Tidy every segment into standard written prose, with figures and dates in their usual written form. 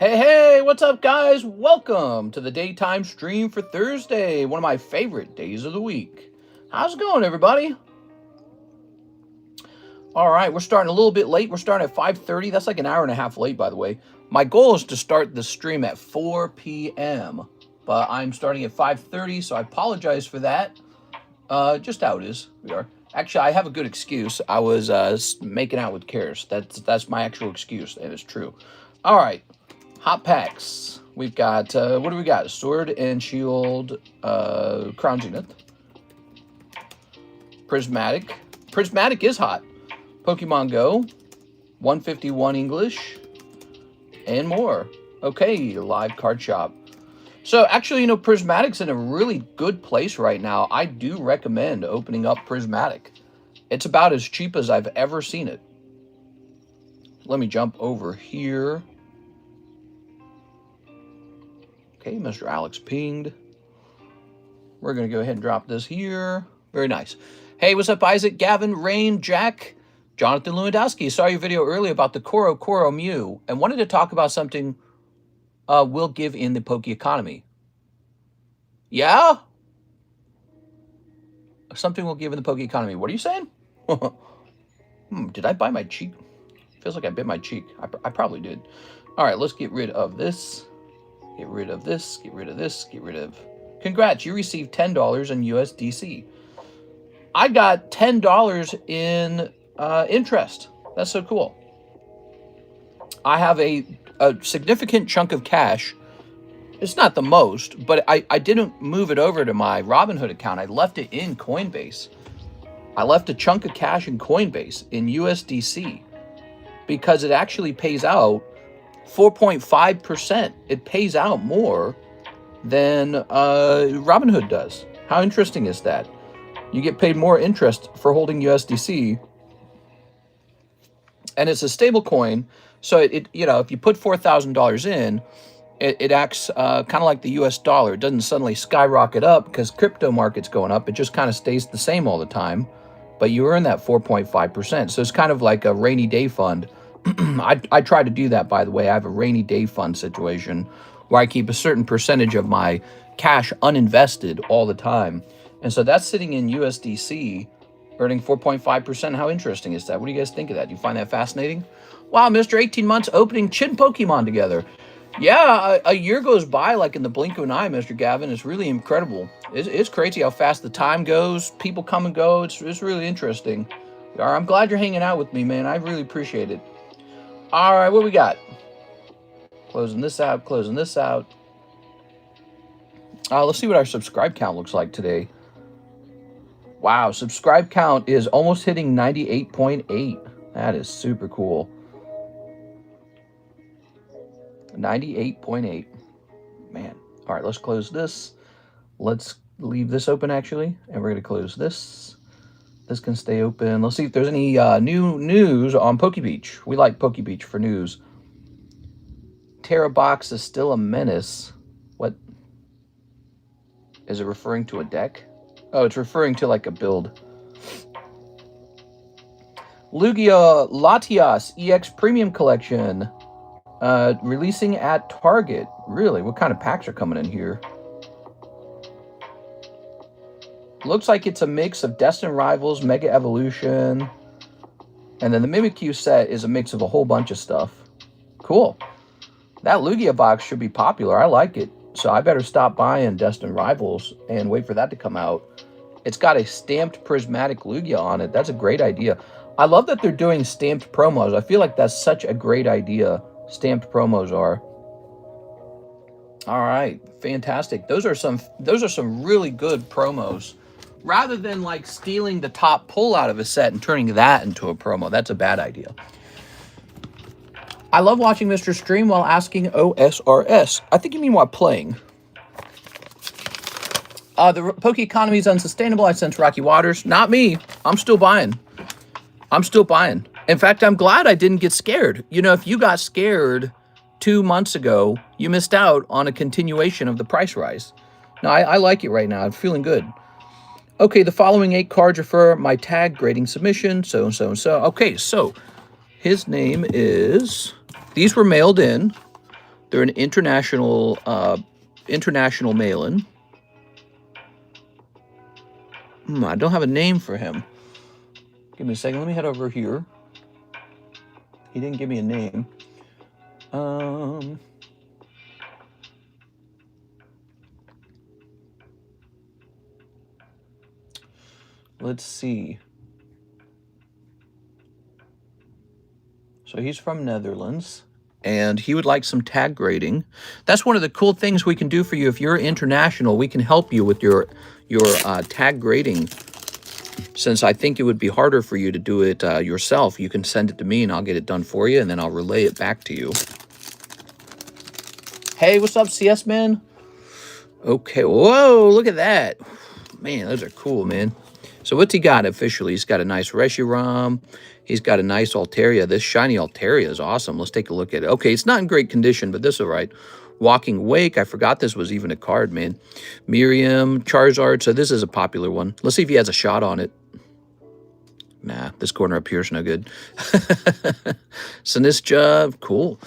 Hey, what's up, guys? Welcome to the daytime stream for Thursday, one of my favorite days of the week. How's it going, everybody? All right, we're starting a little bit late. We're starting at 5:30. That's like an hour and a half late, by the way. My goal is to start the stream at 4 p.m., but I'm starting at 5:30, so I apologize for that. Just how it is. We are. Actually, I have a good excuse. I was making out with Karis. That's my actual excuse, and it's true. All right. Hot packs. We've got, what do we got? Sword and Shield, Crown Zenith. Prismatic. Prismatic is hot. Pokemon Go. 151 English. And more. Okay, live card shop. So, actually, you know, Prismatic's in a really good place right now. I do recommend opening up Prismatic. It's about as cheap as I've ever seen it. Let me jump over here. Okay, Mr. Alex pinged. We're going to go ahead and drop this here. Very nice. Hey, what's up, Isaac, Gavin, Rain, Jack, Jonathan Lewandowski. Saw your video earlier about the Koro Mew and wanted to talk about something we'll give in the Poke Economy. Yeah? Something we'll give in the Poke Economy. What are you saying? Did I bite my cheek? Feels like I bit my cheek. I probably did. All right, let's get rid of this. Get rid of this, get rid of this, get rid of... Congrats, you received $10 in USDC. I got $10 in interest. That's so cool. I have a significant chunk of cash. It's not the most, but I didn't move it over to my Robinhood account. I left it in Coinbase. I left a chunk of cash in Coinbase in USDC because it actually pays out 4.5%. It pays out more than Robinhood does. How interesting is that? You get paid more interest for holding USDC, and it's a stable coin. So it you know, if you put $4,000 in, it acts kind of like the US dollar. It doesn't suddenly skyrocket up because crypto market's going up. It just kind of stays the same all the time, but you earn that 4.5%. So it's kind of like a rainy day fund. I try to do that, by the way. I have a rainy day fund situation where I keep a certain percentage of my cash uninvested all the time. And so that's sitting in USDC, earning 4.5%. How interesting is that? What do you guys think of that? Do you find that fascinating? Wow, Mr. 18 months opening Chin Pokemon together. Yeah, a year goes by like in the blink of an eye, Mr. Gavin. It's really incredible. It's crazy how fast the time goes. People come and go. It's really interesting. I'm glad you're hanging out with me, man. I really appreciate it. All right, what we got? Closing this out, closing this out. Let's see what our subscribe count looks like today. Wow, subscribe count is almost hitting 98.8. That is super cool. 98.8. Man. All right, let's close this. Let's leave this open, actually, and we're going to close this. This can stay open. Let's see if there's any new news on PokeBeach. We like PokeBeach for news. Terrabox is still a menace. What? Is it referring to a deck? Oh, it's referring to like a build. Lugia Latias EX Premium Collection. Releasing at Target. Really? What kind of packs are coming in here? Looks like it's a mix of Destined Rivals, Mega Evolution, and then the Mimikyu set is a mix of a whole bunch of stuff. Cool. That Lugia box should be popular. I like it. So I better stop buying Destined Rivals and wait for that to come out. It's got a stamped Prismatic Lugia on it. That's a great idea. I love that they're doing stamped promos. I feel like that's such a great idea. Stamped promos are. All right, fantastic. Those are some really good promos. Rather than like stealing the top pull out of a set and turning that into a promo. That's a bad idea. I love watching Mr. Stream while asking OSRS. I think you mean while playing. The Poke Economy is unsustainable. I sense rocky waters. Not me. I'm still buying. I'm still buying. In fact, I'm glad I didn't get scared. You know, if you got scared 2 months ago, you missed out on a continuation of the price rise. No, I like it right now. I'm feeling good. Okay, the following 8 cards refer my tag grading submission, so and so and so. Okay, so his name is, these were mailed in. They're an international mail-in. I don't have a name for him. Give me a second. Let me head over here. He didn't give me a name. Let's see. So he's from Netherlands, and he would like some tag grading. That's one of the cool things we can do for you. If you're international, we can help you with your tag grading. Since I think it would be harder for you to do it yourself, you can send it to me and I'll get it done for you, and then I'll relay it back to you. Hey, what's up, CS man? Okay, whoa, look at that. Man, those are cool, man. So what's he got officially? He's got a nice Reshiram. He's got a nice Altaria. This shiny Altaria is awesome. Let's take a look at it. Okay, it's not in great condition, but this is all right. Walking Wake. I forgot this was even a card, man. Miriam, Charizard. So this is a popular one. Let's see if he has a shot on it. Nah, this corner up here is no good. Sinistcha, cool.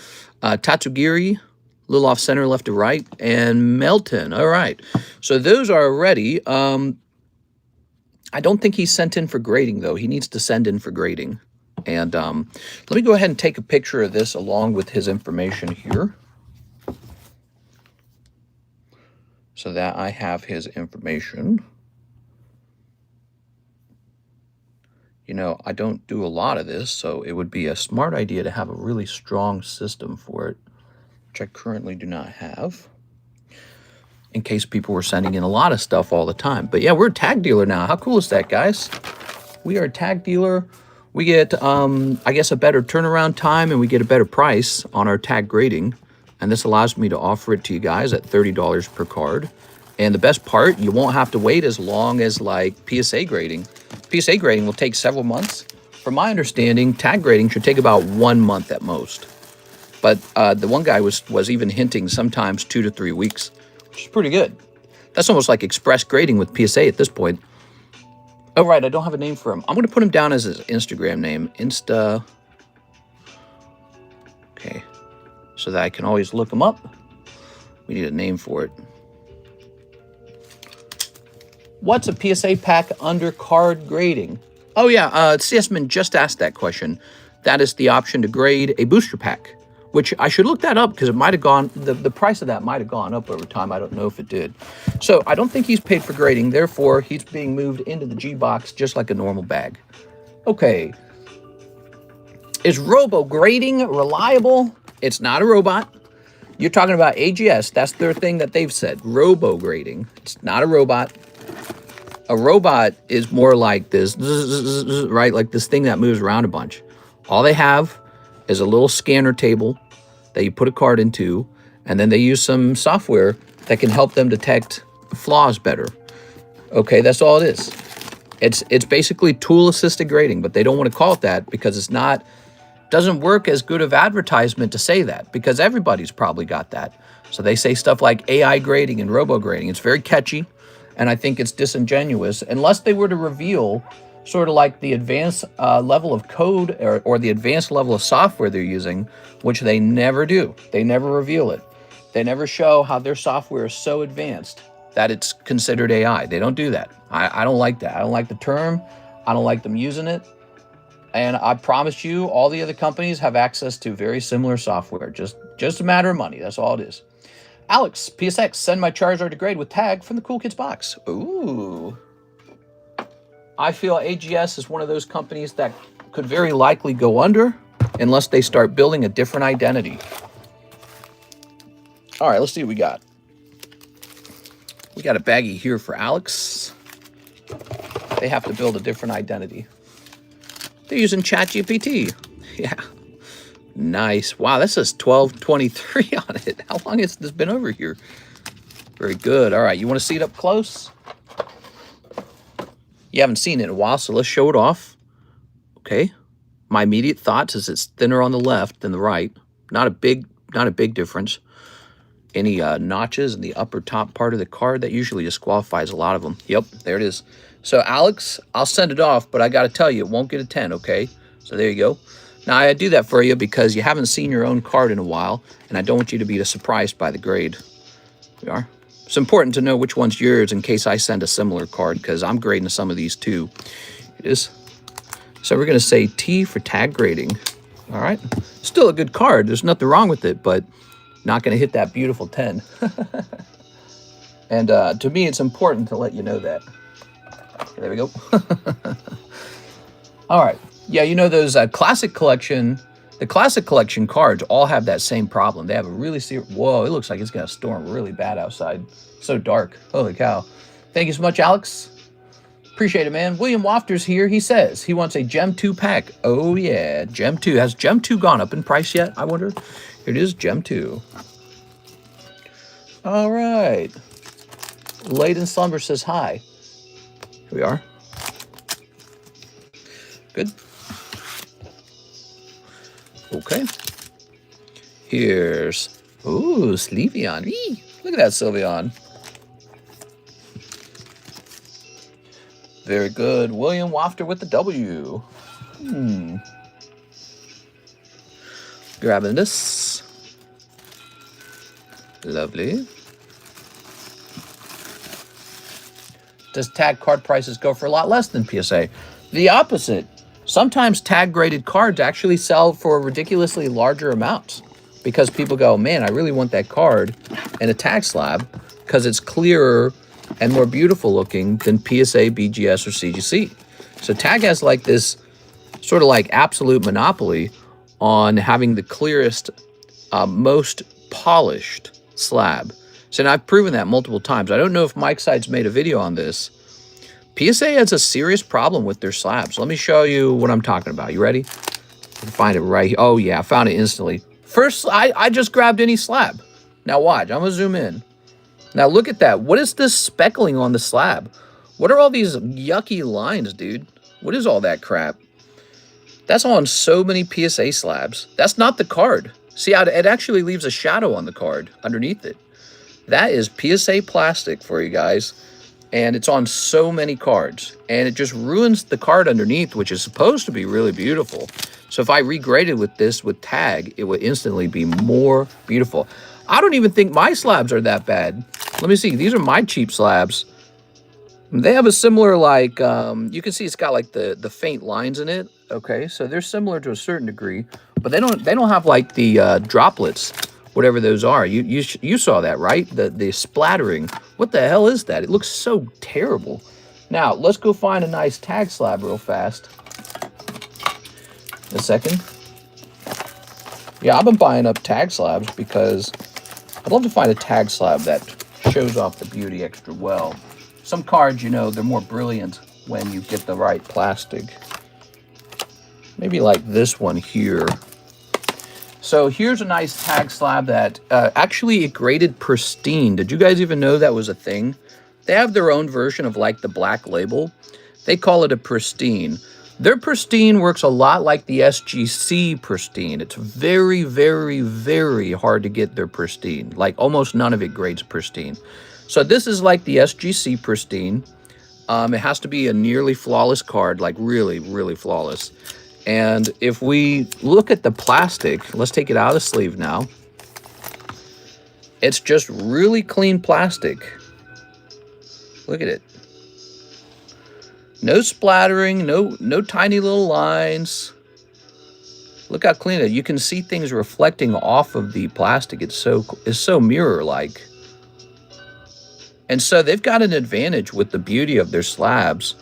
Tatsugiri, a little off center, left to right. And Melton. All right. So those are ready. I don't think he's sent in for grading, though. He needs to send in for grading. And let me go ahead and take a picture of this along with his information here, so that I have his information. You know, I don't do a lot of this, so it would be a smart idea to have a really strong system for it, which I currently do not have, in case people were sending in a lot of stuff all the time. But yeah, we're a tag dealer now. How cool is that, guys? We are a tag dealer. We get, I guess, a better turnaround time, and we get a better price on our tag grading. And this allows me to offer it to you guys at $30 per card. And the best part, you won't have to wait as long as like PSA grading. PSA grading will take several months. From my understanding, tag grading should take about 1 month at most. But the one guy was even hinting sometimes 2 to 3 weeks, which is pretty good. That's almost like express grading with PSA at this point. Oh, right, I don't have a name for him. I'm going to put him down as his Instagram name. Insta. Okay. So that I can always look him up. We need a name for it. What's a PSA pack under card grading? Oh, yeah, CSman just asked that question. That is the option to grade a booster pack, which I should look that up because it might have gone, the price of that might have gone up over time. I don't know if it did. So I don't think he's paid for grading. Therefore, he's being moved into the G box just like a normal bag. Okay. Is robo grading reliable? It's not a robot. You're talking about AGS. That's their thing that they've said. Robo grading. It's not a robot. A robot is more like this, right? Like this thing that moves around a bunch. All they have is a little scanner table that you put a card into, and then they use some software that can help them detect flaws better. Okay, that's all it is. It's basically tool-assisted grading, but they don't want to call it that because it's not, doesn't work as good of advertisement to say that, because everybody's probably got that. So they say stuff like AI grading and robo grading. It's very catchy, and I think it's disingenuous unless they were to reveal sort of like the advanced level of code or the advanced level of software they're using, which they never do. They never reveal it. They never show how their software is so advanced that it's considered AI. They don't do that. I don't like that. I don't like the term. I don't like them using it. And I promise you, all the other companies have access to very similar software. Just a matter of money. That's all it is. Alex, PSX, send my Charizard to grade with tag from the Cool Kids box. Ooh. I feel AGS is one of those companies that could very likely go under unless they start building a different identity. All right, let's see what we got. We got a baggie here for Alex. They have to build a different identity. They're using ChatGPT. Yeah. Nice. Wow, that says 1223 on it. How long has this been over here? Very good. All right, you want to see it up close? You haven't seen it in a while, so let's show it off. Okay. My immediate thoughts is it's thinner on the left than the right. Not a big difference. Any notches in the upper top part of the card, that usually disqualifies a lot of them. Yep, there it is. So Alex, I'll send it off, but I got to tell you, it won't get a 10, okay? So there you go. Now, I do that for you because you haven't seen your own card in a while, and I don't want you to be surprised by the grade. We are. It's important to know which one's yours in case I send a similar card, because I'm grading some of these too. It is. So we're going to say T for tag grading. All right. Still a good card. There's nothing wrong with it, but not going to hit that beautiful 10. And to me, it's important to let you know that. There we go. All right. Yeah, you know those classic collection, the classic collection cards all have that same problem. They have a really serious, whoa, it looks like it's going to storm really bad outside. So dark. Holy cow. Thank you so much, Alex. Appreciate it, man. William Wafter's here. He says he wants a Gem 2 pack. Oh, yeah. Gem 2. Has Gem 2 gone up in price yet, I wonder? Here it is, Gem 2. All right. Late in Slumber says hi. Here we are. Good. Okay. Here's, ooh, Sleevion. Look at that, Sylveon. Very good. William Wafter with the W. Grabbing this. Lovely. Does tag card prices go for a lot less than PSA? The opposite. Sometimes tag graded cards actually sell for ridiculously larger amounts because people go, man, I really want that card in a tag slab because it's clearer and more beautiful looking than PSA, BGS, or CGC. So tag has like this sort of like absolute monopoly on having the clearest, most polished slab. So now I've proven that multiple times. I don't know if Mike Side's made a video on this. PSA has a serious problem with their slabs. Let me show you what I'm talking about. You ready? You can find it right here. Oh, yeah, I found it instantly. First, I just grabbed any slab. Now watch, I'm going to zoom in. Now look at that. What is this speckling on the slab? What are all these yucky lines, dude? What is all that crap? That's on so many PSA slabs. That's not the card. See, it actually leaves a shadow on the card underneath it. That is PSA plastic for you guys. And it's on so many cards. And it just ruins the card underneath, which is supposed to be really beautiful. So if I regraded with this with tag, it would instantly be more beautiful. I don't even think my slabs are that bad. Let me see. These are my cheap slabs. They have a similar, like, you can see it's got like the faint lines in it. Okay, so they're similar to a certain degree, but they don't have like the droplets, whatever those are. You saw that, right? The splattering. What the hell is that? It looks so terrible. Now, let's go find a nice tag slab real fast. A second. Yeah, I've been buying up tag slabs because I'd love to find a tag slab that shows off the beauty extra well. Some cards, you know, they're more brilliant when you get the right plastic. Maybe like this one here. So here's a nice tag slab that actually it graded pristine. Did you guys even know that was a thing? They have their own version of like the black label. They call it a pristine. Their pristine works a lot like the SGC pristine. It's very, very, very hard to get their pristine. Like almost none of it grades pristine. So this is like the SGC pristine. It has to be a nearly flawless card, like really, really flawless. And if we look at the plastic, let's take it out of the sleeve now. It's just really clean plastic. Look at it. No splattering, no tiny little lines. Look how clean it is. You can see things reflecting off of the plastic. It's so mirror-like. And so they've got an advantage with the beauty of their slabs.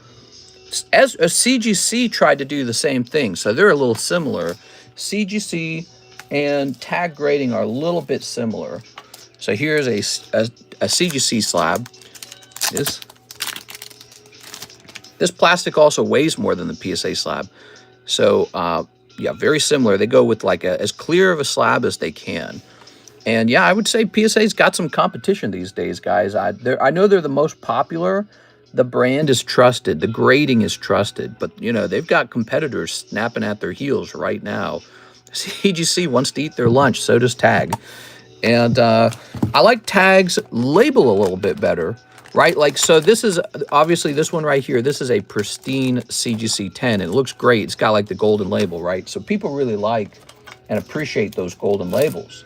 As a CGC tried to do the same thing, so they're a little similar. CGC and tag grading are a little bit similar. So here's a CGC slab. This plastic also weighs more than the PSA slab. So yeah, very similar. They go with like as clear of a slab as they can. And yeah, I would say PSA's got some competition these days, guys. I know they're the most popular. The brand is trusted. The grading is trusted. But, you know, they've got competitors snapping at their heels right now. CGC wants to eat their lunch. So does Tag. And I like Tag's label a little bit better. right? Like, so this is obviously this one right here. This is a pristine CGC 10. It looks great. It's got like the golden label, right? So people really like and appreciate those golden labels.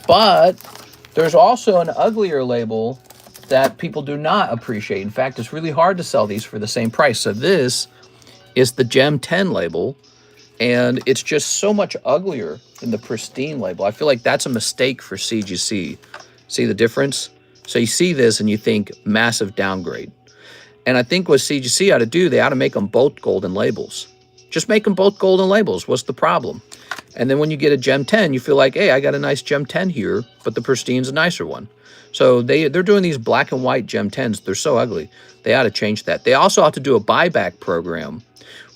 But there's also an uglier label that people do not appreciate. In fact, it's really hard to sell these for the same price. So this is the Gem 10 label, and it's just so much uglier than the pristine label. I feel like that's a mistake for CGC. See the difference? So you see this and you think massive downgrade. And I think what CGC ought to do, they ought to make them both golden labels. Just make them both golden labels. What's the problem? And then when you get a Gem 10, you feel like, hey, I got a nice Gem 10 here, but the pristine's a nicer one. So they're doing these black and white Gem 10s. They're so ugly. They ought to change that. They also ought to do a buyback program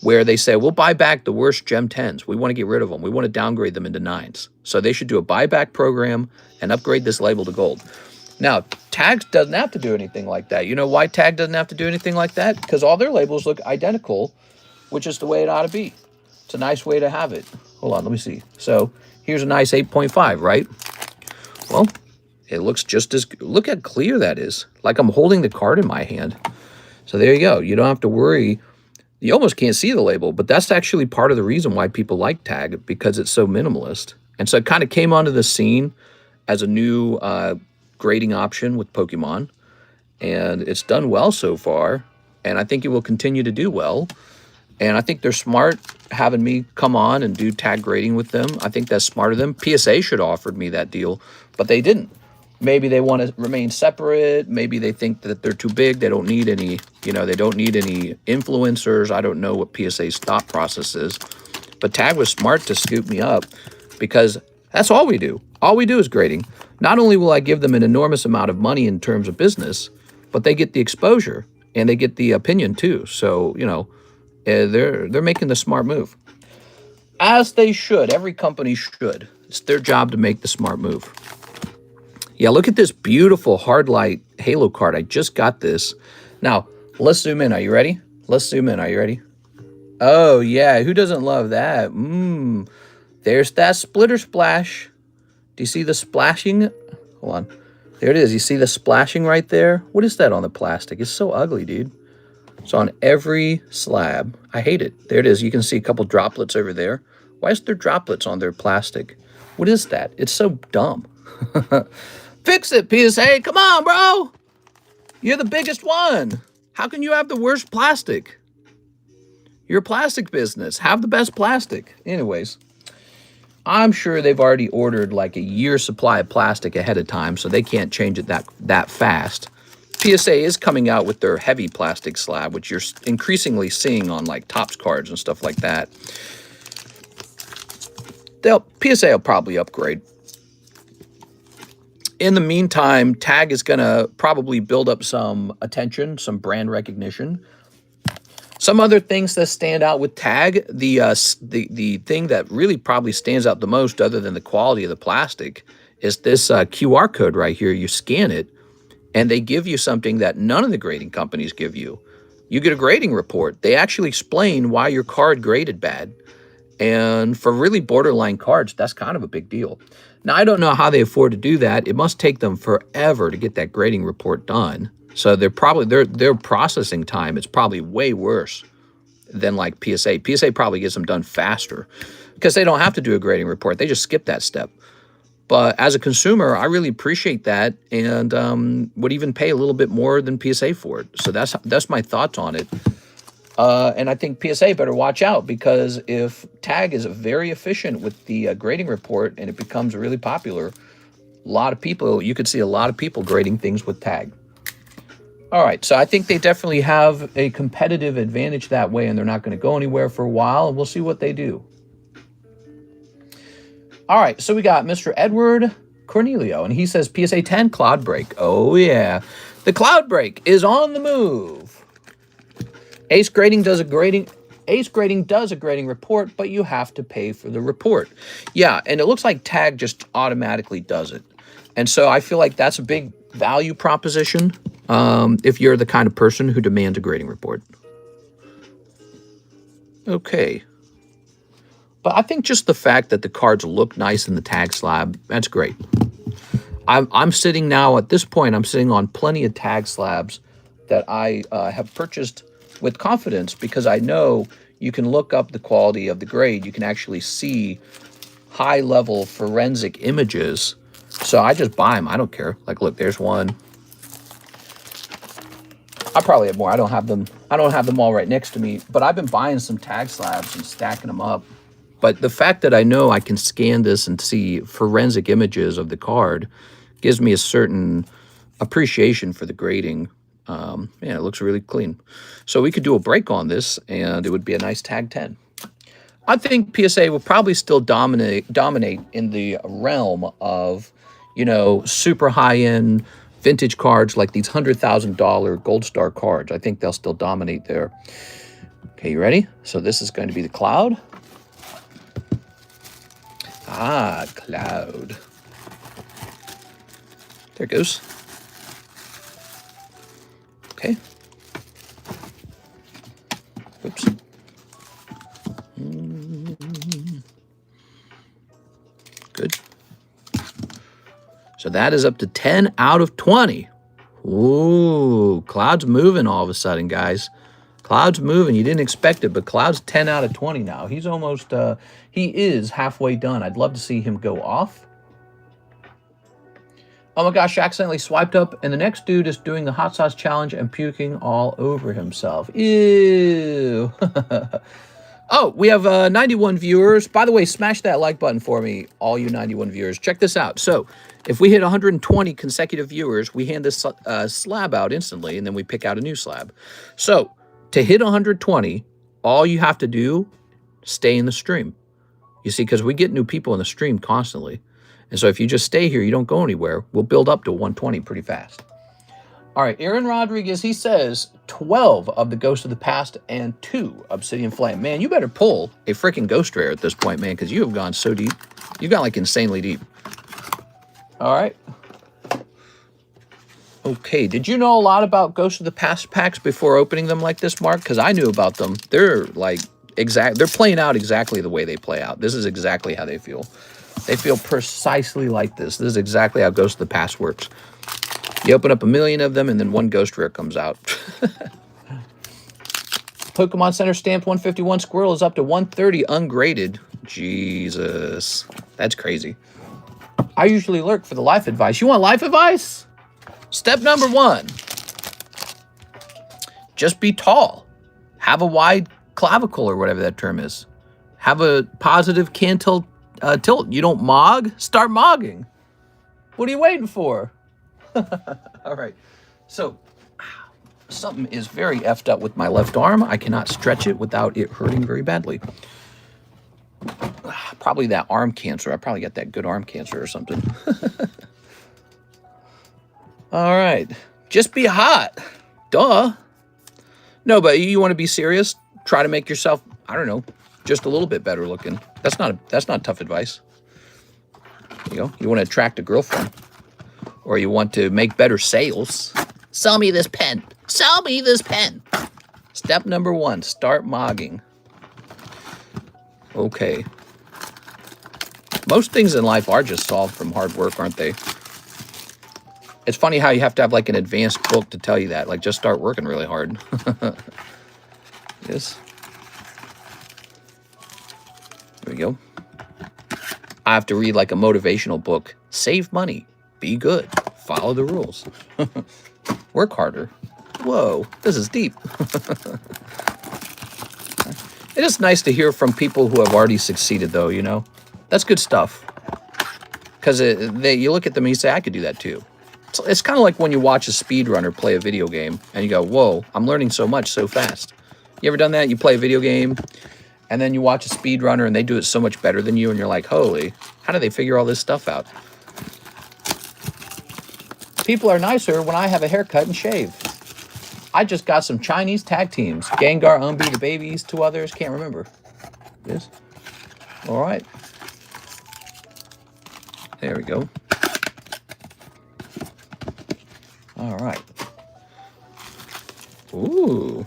where they say, we'll buy back the worst Gem 10s. We want to get rid of them. We want to downgrade them into 9s. So they should do a buyback program and upgrade this label to gold. Now, Tag doesn't have to do anything like that. You know why Tag doesn't have to do anything like that? Because all their labels look identical, which is the way it ought to be. It's a nice way to have it. Hold on, let me see. So here's a nice 8.5, right? Well, it looks just as, look how clear that is. Like I'm holding the card in my hand. So there you go. You don't have to worry. You almost can't see the label, but that's actually part of the reason why people like Tag, because it's so minimalist. And so it kind of came onto the scene as a new grading option with Pokemon, and it's done well so far, and I think it will continue to do well. And I think they're smart having me come on and do tag grading with them. I think that's smart of them. PSA should have offered me that deal, but they didn't. Maybe they want to remain separate. Maybe they think that they're too big. They don't need any, you know, they don't need any influencers. I don't know what PSA's thought process is. But Tag was smart to scoop me up because that's all we do. All we do is grading. Not only will I give them an enormous amount of money in terms of business, but they get the exposure and they get the opinion too. So, you know, they're making the smart move. As they should. Every company should. It's their job to make the smart move. Yeah, look at this beautiful hard light Halo card. I just got this. Now, let's zoom in. Are you ready? Let's zoom in. Are you ready? Oh, yeah. Who doesn't love that? There's that splitter splash. Do you see the splashing? Hold on. There it is. You see the splashing right there? What is that on the plastic? It's so ugly, dude. It's on every slab. I hate it. There it is. You can see a couple droplets over there. Why is there droplets on their plastic? What is that? It's so dumb. Fix it, PSA. Come on, bro. You're the biggest one. How can you have the worst plastic? You're a plastic business. Have the best plastic. Anyways, I'm sure they've already ordered like a year's supply of plastic ahead of time, so they can't change it that fast. PSA is coming out with their heavy plastic slab, which you're increasingly seeing on like Topps cards and stuff like that. PSA will probably upgrade. In the meantime, Tag is going to probably build up some attention, some brand recognition. Some other things that stand out with Tag, the thing that really probably stands out the most, other than the quality of the plastic, is this QR code right here. You scan it, and they give you something that none of the grading companies give you. You get a grading report. They actually explain why your card graded bad. And for really borderline cards, that's kind of a big deal. Now, I don't know how they afford to do that. It must take them forever to get that grading report done. So they're probably their processing time is probably way worse than like PSA. PSA probably gets them done faster because they don't have to do a grading report. They just skip that step. But as a consumer, I really appreciate that and would even pay a little bit more than PSA for it. So that's my thoughts on it. And I think PSA better watch out, because if Tag is very efficient with the grading report and it becomes really popular, a lot of people, you could see a lot of people grading things with Tag. All right, so I think they definitely have a competitive advantage that way, and they're not going to go anywhere for a while, and we'll see what they do. All right, so we got Mr. Edward Cornelio, and he says PSA 10 Cloud Break. Oh, yeah. The Cloud Break is on the move. Ace Grading does a grading report, but you have to pay for the report. Yeah, and it looks like Tag just automatically does it. And so I feel like that's a big value proposition if you're the kind of person who demands a grading report. Okay. But I think just the fact that the cards look nice in the Tag slab, that's great. I'm sitting now, at this point, I'm sitting on plenty of Tag slabs that I have purchased with confidence because I know you can look up the quality of the grade. You can actually see high-level forensic images. So I just buy them. I don't care. Like, look, there's one. I probably have more. I don't have them. I don't have them all right next to me. But I've been buying some tag slabs and stacking them up. But the fact that I know I can scan this and see forensic images of the card gives me a certain appreciation for the grading. Yeah, it looks really clean. So we could do a break on this, and it would be a nice tag 10. I think PSA will probably still dominate in the realm of, you know, super high-end vintage cards like these $100,000 Gold Star cards. I think they'll still dominate there. Okay, you ready? So this is going to be the Cloud. Ah, Cloud. There it goes. Okay. Oops. Good. So that is up to 10 out of 20. Ooh, Cloud's moving all of a sudden, guys. Cloud's moving. You didn't expect it, but Cloud's 10 out of 20 now. He's almost, he is halfway done. I'd love to see him go off. Oh my gosh, accidentally swiped up, and the next dude is doing the hot sauce challenge and puking all over himself. Ew. Oh, we have 91 viewers. By the way, smash that like button for me, all you 91 viewers. Check this out. So if we hit 120 consecutive viewers, we hand this slab out instantly, and then we pick out a new slab. So to hit 120, all you have to do, stay in the stream. You see, because we get new people in the stream constantly. And so if you just stay here, you don't go anywhere, we'll build up to 120 pretty fast. All right, Aaron Rodriguez, he says 12 of the Ghost of the Past and 2 Obsidian Flame. Man, you better pull a freaking Ghost Rare at this point, man, because you have gone so deep. You've gone like insanely deep. All right. Okay, did you know a lot about Ghost of the Past packs before opening them like this, Mark? Because I knew about them. They're like they're playing out exactly the way they play out. This is exactly how they feel. They feel precisely like this. This is exactly how Ghost of the Past works. You open up 1 million of them, and then one Ghost Rare comes out. Pokemon Center Stamped 151 Squirrel is up to 130 ungraded. Jesus. That's crazy. I usually lurk for the life advice. You want life advice? Step number 1. Just be tall. Have a wide clavicle, or whatever that term is. Have a positive cantil tilt. You don't mog? Start mogging. What are you waiting for? All right. So something is very effed up with my left arm. I cannot stretch it without it hurting very badly. Probably that arm cancer. I probably got that good arm cancer or something. All right. Just be hot. Duh. No, but you want to be serious? Try to make yourself, I don't know, just a little bit better looking. That's not tough advice. You know, you want to attract a girlfriend, or you want to make better sales. Sell me this pen. Sell me this pen. Step number 1, start mogging. Okay. Most things in life are just solved from hard work, aren't they? It's funny how you have to have like an advanced book to tell you that. Like, just start working really hard. Yes. There we go. I have to read like a motivational book. Save money. Be good. Follow the rules. Work harder. Whoa, this is deep. It is nice to hear from people who have already succeeded, though, you know? That's good stuff. Because you look at them and you say, I could do that too. It's kind of like when you watch a speedrunner play a video game and you go, whoa, I'm learning so much so fast. You ever done that? You play a video game and then you watch a speedrunner and they do it so much better than you and you're like, holy, how do they figure all this stuff out? People are nicer when I have a haircut and shave. I just got some Chinese tag teams. Gengar, Umbi, the babies, 2 others. Can't remember. Yes. All right. There we go. All right. Ooh.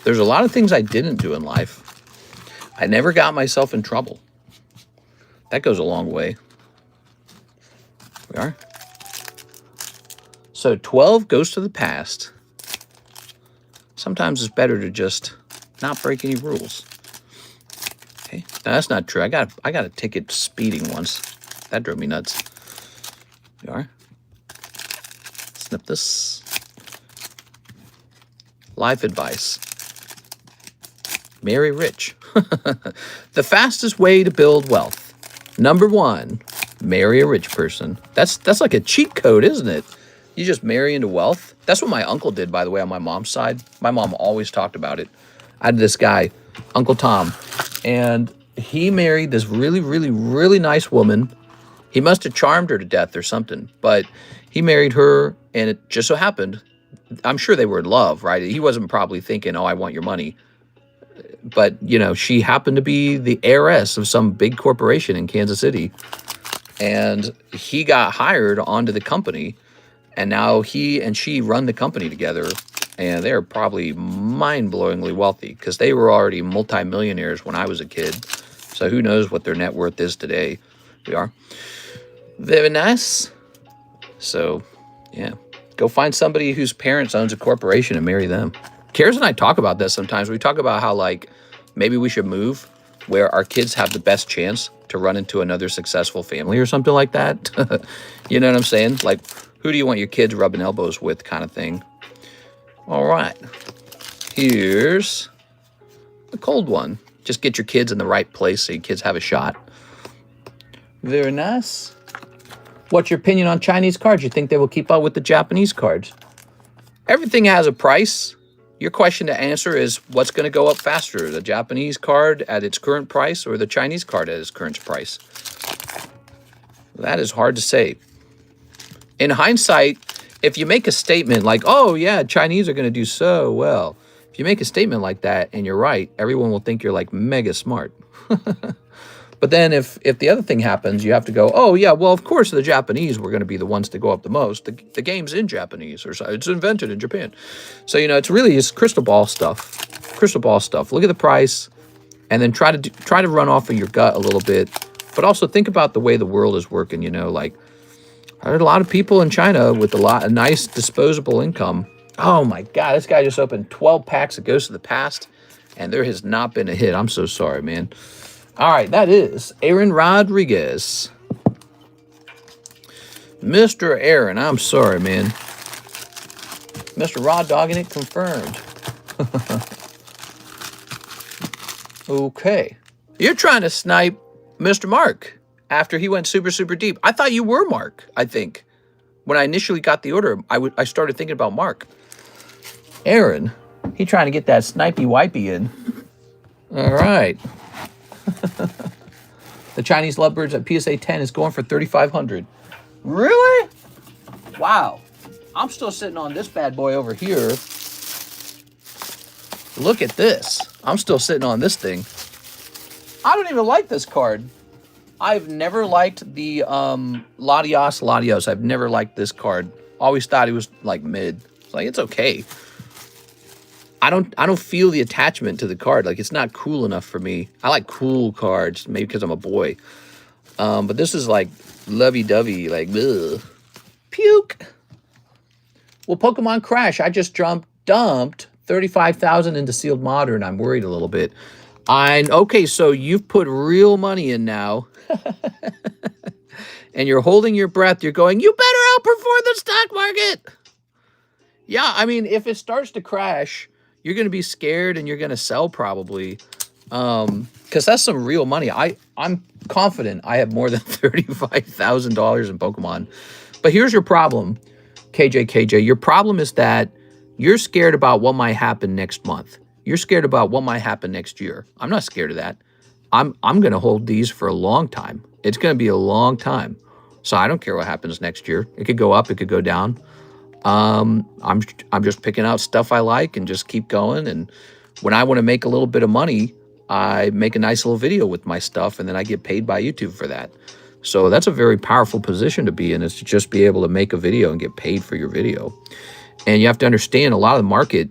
There's a lot of things I didn't do in life. I never got myself in trouble. That goes a long way. We are. So 12 Ghosts of the Past Sometimes it's better to just not break any rules. Okay, now, that's not true. I got a ticket speeding once. That drove me nuts. There you are. Snip this. Life advice. Marry rich. The fastest way to build wealth. Number 1, marry a rich person. That's like a cheat code, isn't it? You just marry into wealth. That's what my uncle did, by the way, on my mom's side. My mom always talked about it. I had this guy, Uncle Tom, and he married this really, really, really nice woman. He must have charmed her to death or something, but he married her, and it just so happened, I'm sure they were in love, right? He wasn't probably thinking, oh, I want your money. But, you know, she happened to be the heiress of some big corporation in Kansas City. And he got hired onto the company. And now he and she run the company together. And they're probably mind-blowingly wealthy because they were already multimillionaires when I was a kid. So who knows what their net worth is today. We are. Very nice. So, yeah. Go find somebody whose parents owns a corporation and marry them. Karis and I talk about this sometimes. We talk about how, like, maybe we should move where our kids have the best chance to run into another successful family or something like that. You know what I'm saying? Like, who do you want your kids rubbing elbows with kind of thing. All right. Here's the cold one. Just get your kids in the right place so your kids have a shot. Very nice. What's your opinion on Chinese cards? You think they will keep up with the Japanese cards? Everything has a price. Your question to answer is, what's going to go up faster, the Japanese card at its current price or the Chinese card at its current price? That is hard to say. In hindsight, if you make a statement like, oh, yeah, Chinese are going to do so well. If you make a statement like that and you're right, everyone will think you're like mega smart. But then if the other thing happens, you have to go, oh, yeah, well, of course, the Japanese were going to be the ones to go up the most. The game's in Japanese, or it's invented in Japan. So, you know, it's really just crystal ball stuff. Crystal ball stuff. Look at the price and then try to run off of your gut a little bit. But also think about the way the world is working, you know, like there are a lot of people in China with a nice disposable income. Oh, my God, this guy just opened 12 packs of Ghosts of the Past, and there has not been a hit. I'm so sorry, man. All right, that is Aaron Rodriguez. Mr. Aaron, I'm sorry, man. Mr. Raw Dogging It confirmed. Okay. You're trying to snipe Mr. Mark after he went super, super deep. I thought you were Mark, I think. When I initially got the order, I started thinking about Mark. Aaron, he trying to get that snipey wipey in. All right. The Chinese lovebirds at PSA 10 is going for $3,500. Really? Wow. I'm still sitting on this bad boy over here. Look at this. I'm still sitting on this thing. I don't even like this card. I've never liked the Latios. I've never liked this card. Always thought it was like mid. It's like, it's okay. I don't feel the attachment to the card. Like, it's not cool enough for me. I like cool cards, maybe because I'm a boy. But this is like lovey-dovey, like, ugh. Puke. Well, Pokemon Crash, I just dumped 35,000 into Sealed Modern. I'm worried a little bit. Okay, so you've put real money in now. And you're holding your breath. You're going, you better outperform the stock market. Yeah, I mean, if it starts to crash, you're going to be scared and you're going to sell probably. Because that's some real money. I'm confident I have more than $35,000 in Pokemon. But here's your problem, KJ. Your problem is that you're scared about what might happen next month. You're scared about what might happen next year. I'm not scared of that. I'm going to hold these for a long time. It's going to be a long time. So I don't care what happens next year. It could go up. It could go down. I'm just picking out stuff I like and just keep going. And when I want to make a little bit of money, I make a nice little video with my stuff, and then I get paid by YouTube for that. So that's a very powerful position to be in, is to just be able to make a video and get paid for your video. And you have to understand, a lot of the market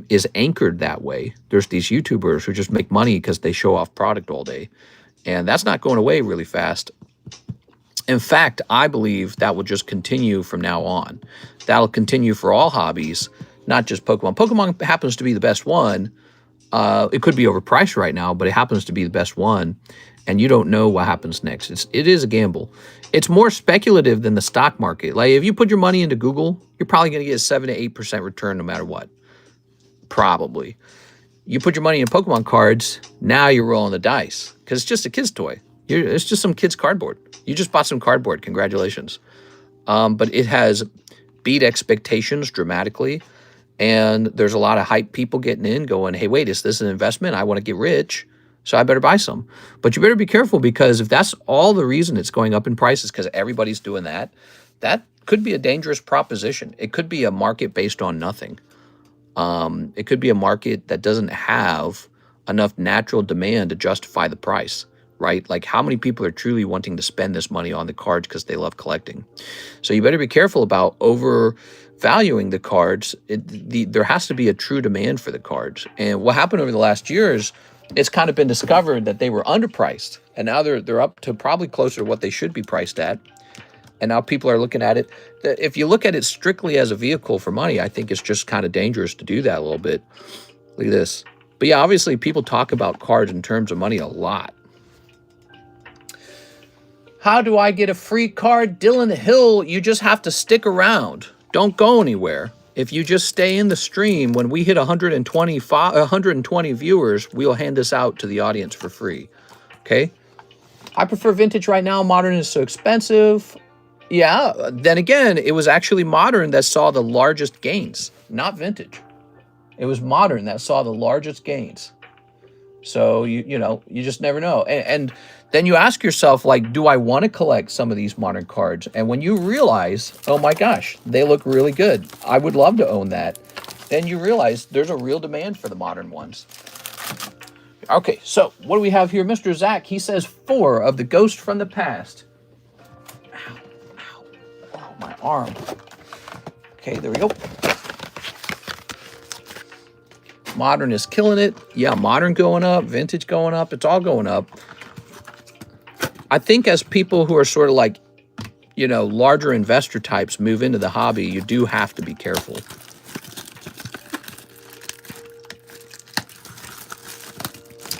is anchored that way. There's these YouTubers who just make money because they show off product all day. And that's not going away really fast. In fact, I believe that will just continue from now on. That'll continue for all hobbies not just Pokemon. Pokemon happens to be the best one. It could be overpriced right now, but it happens to be the best one, and you don't know what happens next. It is a gamble. It's more speculative than the stock market. Like if you put your money into Google, you're probably going to get a 7 to 8% return no matter what. Probably. You put your money in Pokemon cards, now you're rolling the dice because it's just a kid's toy. It's just some kid's cardboard. You just bought some cardboard. Congratulations. But it has beat expectations dramatically. And there's a lot of hype people getting in going, hey, wait, is this an investment? I want to get rich, so I better buy some. But you better be careful because if that's all the reason it's going up in prices because everybody's doing that, that could be a dangerous proposition. It could be a market based on nothing. It could be a market that doesn't have enough natural demand to justify the price, right? Like how many people are truly wanting to spend this money on the cards because they love collecting? So you better be careful about overvaluing the cards. There has to be a true demand for the cards. And what happened over the last years, it's kind of been discovered that they were underpriced. And now they're up to probably closer to what they should be priced at. And now people are looking at it. If you look at it strictly as a vehicle for money, I think it's just kind of dangerous to do that a little bit. Look at this. But yeah, obviously people talk about cards in terms of money a lot. How do I get a free card? Dylan Hill, you just have to stick around. Don't go anywhere. If you just stay in the stream, when we hit 120 viewers, we'll hand this out to the audience for free. Okay? I prefer vintage right now. Modern is so expensive. Yeah, then again, it was actually modern that saw the largest gains, not vintage. It was modern that saw the largest gains. So, you know, you just never know. And then you ask yourself, like, do I want to collect some of these modern cards? And when you realize, oh my gosh, they look really good, I would love to own that, then you realize there's a real demand for the modern ones. Okay, so what do we have here? Mr. Zach, he says 4 of the Ghost from the Past. Ow, ow, oh, my arm. Okay, there we go. Modern is killing it. Yeah, modern going up, vintage going up. It's all going up. I think as people who are sort of like, you know, larger investor types move into the hobby, you do have to be careful.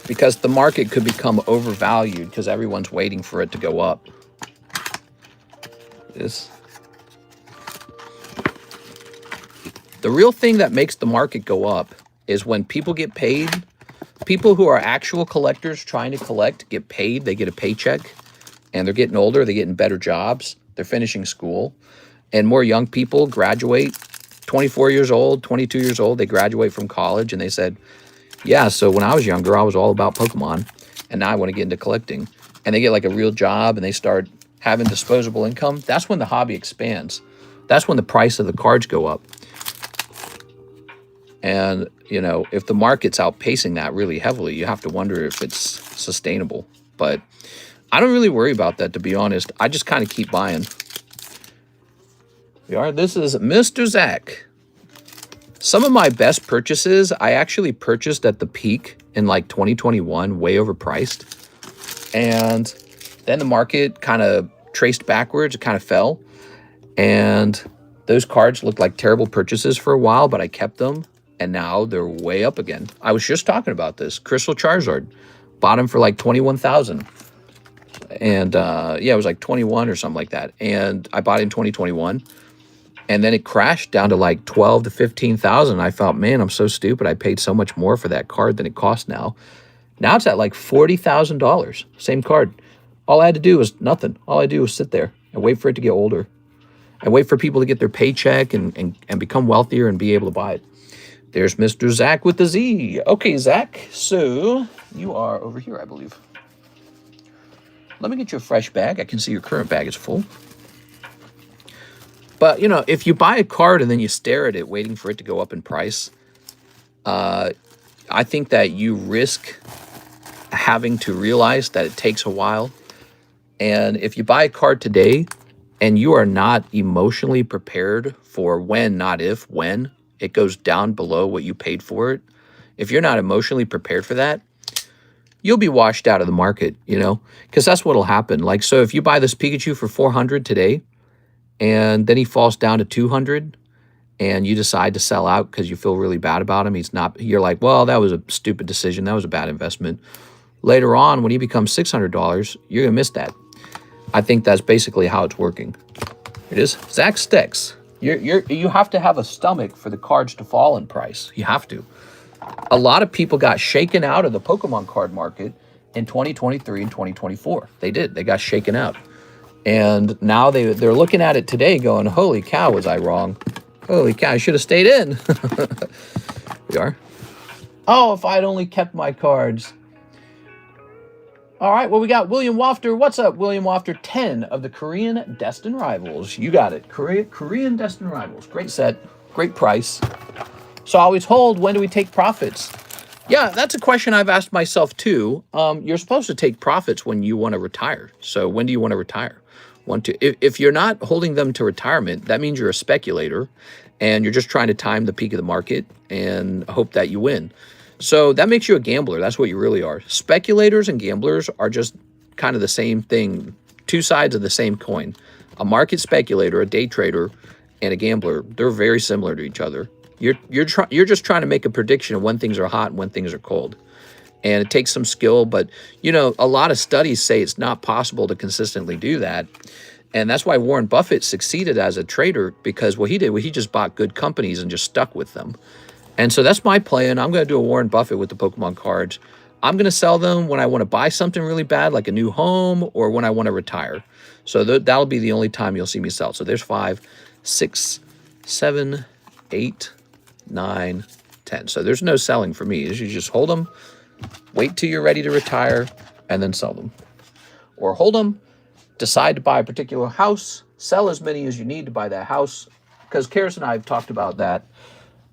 Because the market could become overvalued because everyone's waiting for it to go up. The real thing that makes the market go up is when people get paid. People who are actual collectors trying to collect get paid. They get a paycheck, and they're getting older. They're getting better jobs. They're finishing school. And more young people graduate, 24 years old, 22 years old. They graduate from college, and they said, yeah, so when I was younger, I was all about Pokemon, and now I want to get into collecting. And they get like a real job, and they start having disposable income. That's when the hobby expands. That's when the price of the cards go up. And, you know, if the market's outpacing that really heavily, you have to wonder if it's sustainable. But I don't really worry about that, to be honest. I just kind of keep buying. This is Mr. Zach. Some of my best purchases, I actually purchased at the peak in like 2021, way overpriced. And then the market kind of traced backwards. It kind of fell. And those cards looked like terrible purchases for a while, but I kept them. And now they're way up again. I was just talking about this. Crystal Charizard. Bought him for like $21,000. And yeah, it was like 21 or something like that. And I bought it in 2021. And then it crashed down to like 12 to 15,000. I thought, man, I'm so stupid. I paid so much more for that card than it costs now. Now it's at like $40,000. Same card. All I had to do was nothing. All I had to do was sit there and wait for it to get older. And wait for people to get their paycheck and become wealthier and be able to buy it. There's Mr. Zach with the Z. Okay, Zach, so you are over here, I believe. Let me get you a fresh bag. I can see your current bag is full. But, you know, if you buy a card and then you stare at it waiting for it to go up in price, I think that you risk having to realize that it takes a while. And if you buy a card today and you are not emotionally prepared for when, not if, when it goes down below what you paid for it, if you're not emotionally prepared for that, you'll be washed out of the market, you know, because that's what'll happen. Like, so if you buy this Pikachu for $400 today and then he falls down to $200 and you decide to sell out because you feel really bad about him, you're like, well, that was a stupid decision. That was a bad investment. Later on, when he becomes $600, you're going to miss that. I think that's basically how it's working. It is. Zach Sticks. You have to have a stomach for the cards to fall in price. You have to. A lot of people got shaken out of the Pokemon card market in 2023 and 2024. They did. They got shaken out. And now they're looking at it today going, holy cow, was I wrong? Holy cow, I should have stayed in. We are. Oh, if I'd only kept my cards. All right, well, we got William Wafter. What's up, William Wafter? 10 of the Korean Destined Rivals. You got it. Korean Destined Rivals. Great set. Great price. So I always hold, when do we take profits? Yeah, that's a question I've asked myself too. You're supposed to take profits when you want to retire. So when do you want to retire? If you're not holding them to retirement, that means you're a speculator and you're just trying to time the peak of the market and hope that you win. So that makes you a gambler. That's what you really are. Speculators and gamblers are just kind of the same thing, two sides of the same coin. A market speculator, a day trader, and a gambler, they're very similar to each other. You're just trying to make a prediction of when things are hot and when things are cold. And it takes some skill, but you know, a lot of studies say it's not possible to consistently do that. And that's why Warren Buffett succeeded as a trader, because what he did was he just bought good companies and just stuck with them. And so that's my plan. I'm going to do a Warren Buffett with the Pokemon cards. I'm going to sell them when I want to buy something really bad, like a new home, or when I want to retire. So that'll be the only time you'll see me sell. So there's 5, 6, 7, 8, 9, 10. So there's no selling for me. You just hold them, wait till you're ready to retire, and then sell them. Or hold them, decide to buy a particular house, sell as many as you need to buy that house. Because Karis and I have talked about that.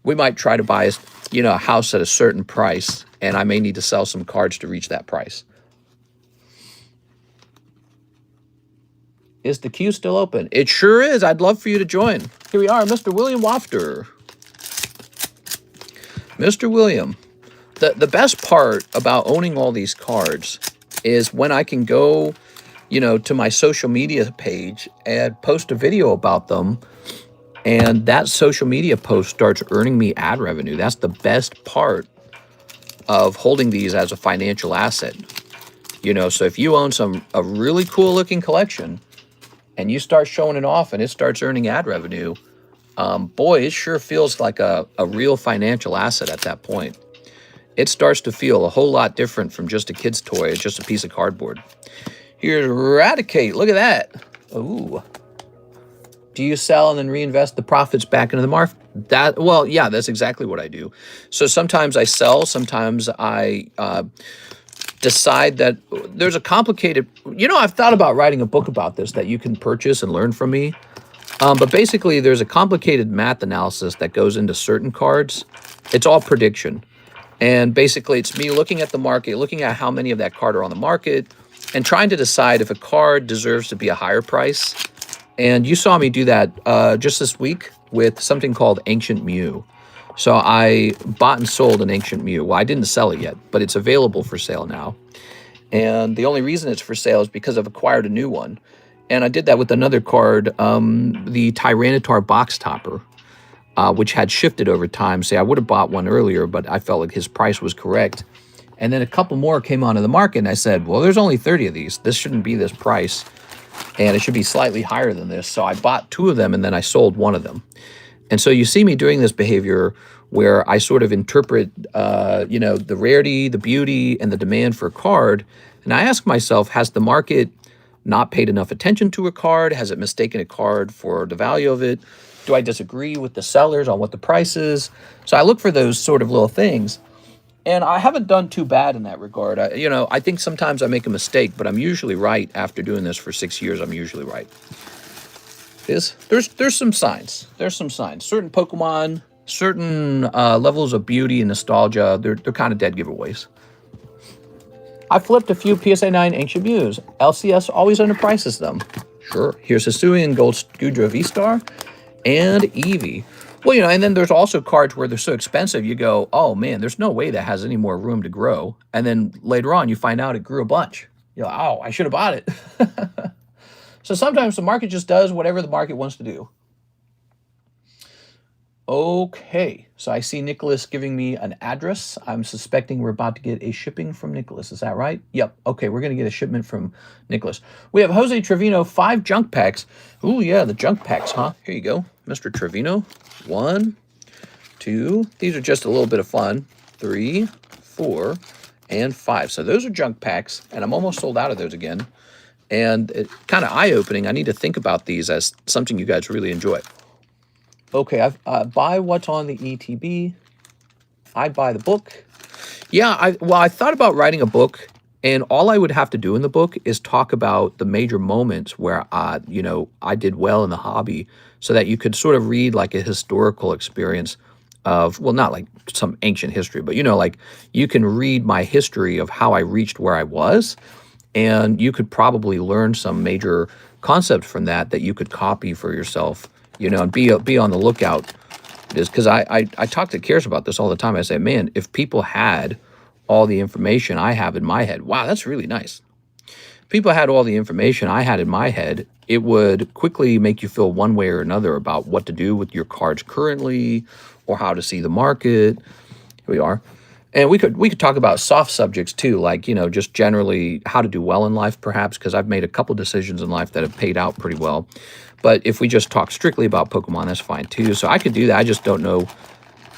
We might try to buy, a house at a certain price, and I may need to sell some cards to reach that price. Is the queue still open? It sure is. I'd love for you to join. Here we are, Mr. William Wafter. Mr. William, the best part about owning all these cards is when I can go, to my social media page and post a video about them, and that social media post starts earning me ad revenue. That's the best part of holding these as a financial asset. So if you own a really cool looking collection and you start showing it off and it starts earning ad revenue, boy, it sure feels like a real financial asset at that point. It starts to feel a whole lot different from just a kid's toy. It's just a piece of cardboard. Here's Eradicate. Look at that. Ooh. Do you sell and then reinvest the profits back into the market? Well, yeah, that's exactly what I do. So sometimes I sell, sometimes I decide that there's a complicated, I've thought about writing a book about this that you can purchase and learn from me. But basically, there's a complicated math analysis that goes into certain cards. It's all prediction. And basically, it's me looking at the market, looking at how many of that card are on the market, and trying to decide if a card deserves to be a higher price. And you saw me do that just this week with something called Ancient Mew. So I bought and sold an Ancient Mew. Well, I didn't sell it yet, but it's available for sale now. And the only reason it's for sale is because I've acquired a new one. And I did that with another card, the Tyranitar Box Topper, which had shifted over time. Say, I would have bought one earlier, but I felt like his price was correct. And then a couple more came onto the market, and I said, well, there's only 30 of these. This shouldn't be this price. And it should be slightly higher than this. So I bought 2 of them, and then I sold 1 of them. And so you see me doing this behavior where I sort of interpret, the rarity, the beauty, and the demand for a card. And I ask myself, has the market not paid enough attention to a card? Has it mistaken a card for the value of it? Do I disagree with the sellers on what the price is? So I look for those sort of little things. And I haven't done too bad in that regard. I think sometimes I make a mistake, but I'm usually right. After doing this for 6 years, I'm usually right. There's some signs. There's some signs. Certain Pokemon, certain levels of beauty and nostalgia, they're kind of dead giveaways. I flipped a few PSA 9 Ancient Mews. LCS always underprices them. Sure. Here's Hisuian Gold Gudra V-Star and Eevee. Well, and then there's also cards where they're so expensive, you go, oh, man, there's no way that has any more room to grow. And then later on, you find out it grew a bunch. You're like, oh, I should have bought it. So sometimes the market just does whatever the market wants to do. Okay, so I see Nicholas giving me an address. I'm suspecting we're about to get a shipping from Nicholas. Is that right? Yep. Okay, we're going to get a shipment from Nicholas. We have Jose Trevino, 5 junk packs. Ooh, yeah, the junk packs, huh? Here you go, Mr. Trevino. 1, 2. These are just a little bit of fun. 3, 4, and 5. So those are junk packs, and I'm almost sold out of those again. And it's kind of eye-opening. I need to think about these as something you guys really enjoy. Okay, I've buy what's on the ETB. I buy the book. Yeah, I thought about writing a book, and all I would have to do in the book is talk about the major moments where I did well in the hobby, so that you could sort of read like a historical experience of, well, not like some ancient history, but like you can read my history of how I reached where I was, and you could probably learn some major concepts from that you could copy for yourself, and be on the lookout. Is because I talk to Karis about this all the time. I say, man, if people had all the information I have in my head, wow, that's really nice. If people had all the information I had in my head, it would quickly make you feel one way or another about what to do with your cards currently, or how to see the market. Here we are. And we could talk about soft subjects too, like, just generally how to do well in life, perhaps, because I've made a couple decisions in life that have paid out pretty well. But if we just talk strictly about Pokemon, that's fine too. So I could do that. I just don't know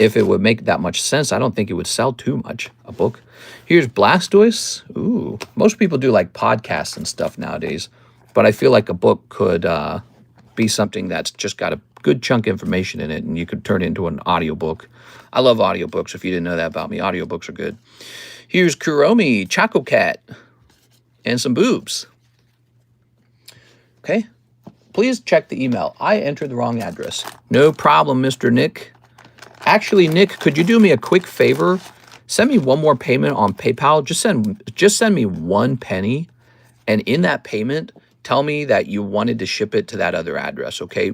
if it would make that much sense. I don't think it would sell too much, a book. Here's Blastoise. Ooh, most people do like podcasts and stuff nowadays, but I feel like a book could be something that's just got a good chunk of information in it, and you could turn it into an audiobook. I love audiobooks. If you didn't know that about me, audiobooks are good. Here's Kuromi, Choco Cat, and some boobs. Okay. Please check the email. I entered the wrong address. No problem, Mr. Nick. Actually, Nick, could you do me a quick favor? Send me one more payment on PayPal. Just send me 1 penny, and in that payment, tell me that you wanted to ship it to that other address, okay?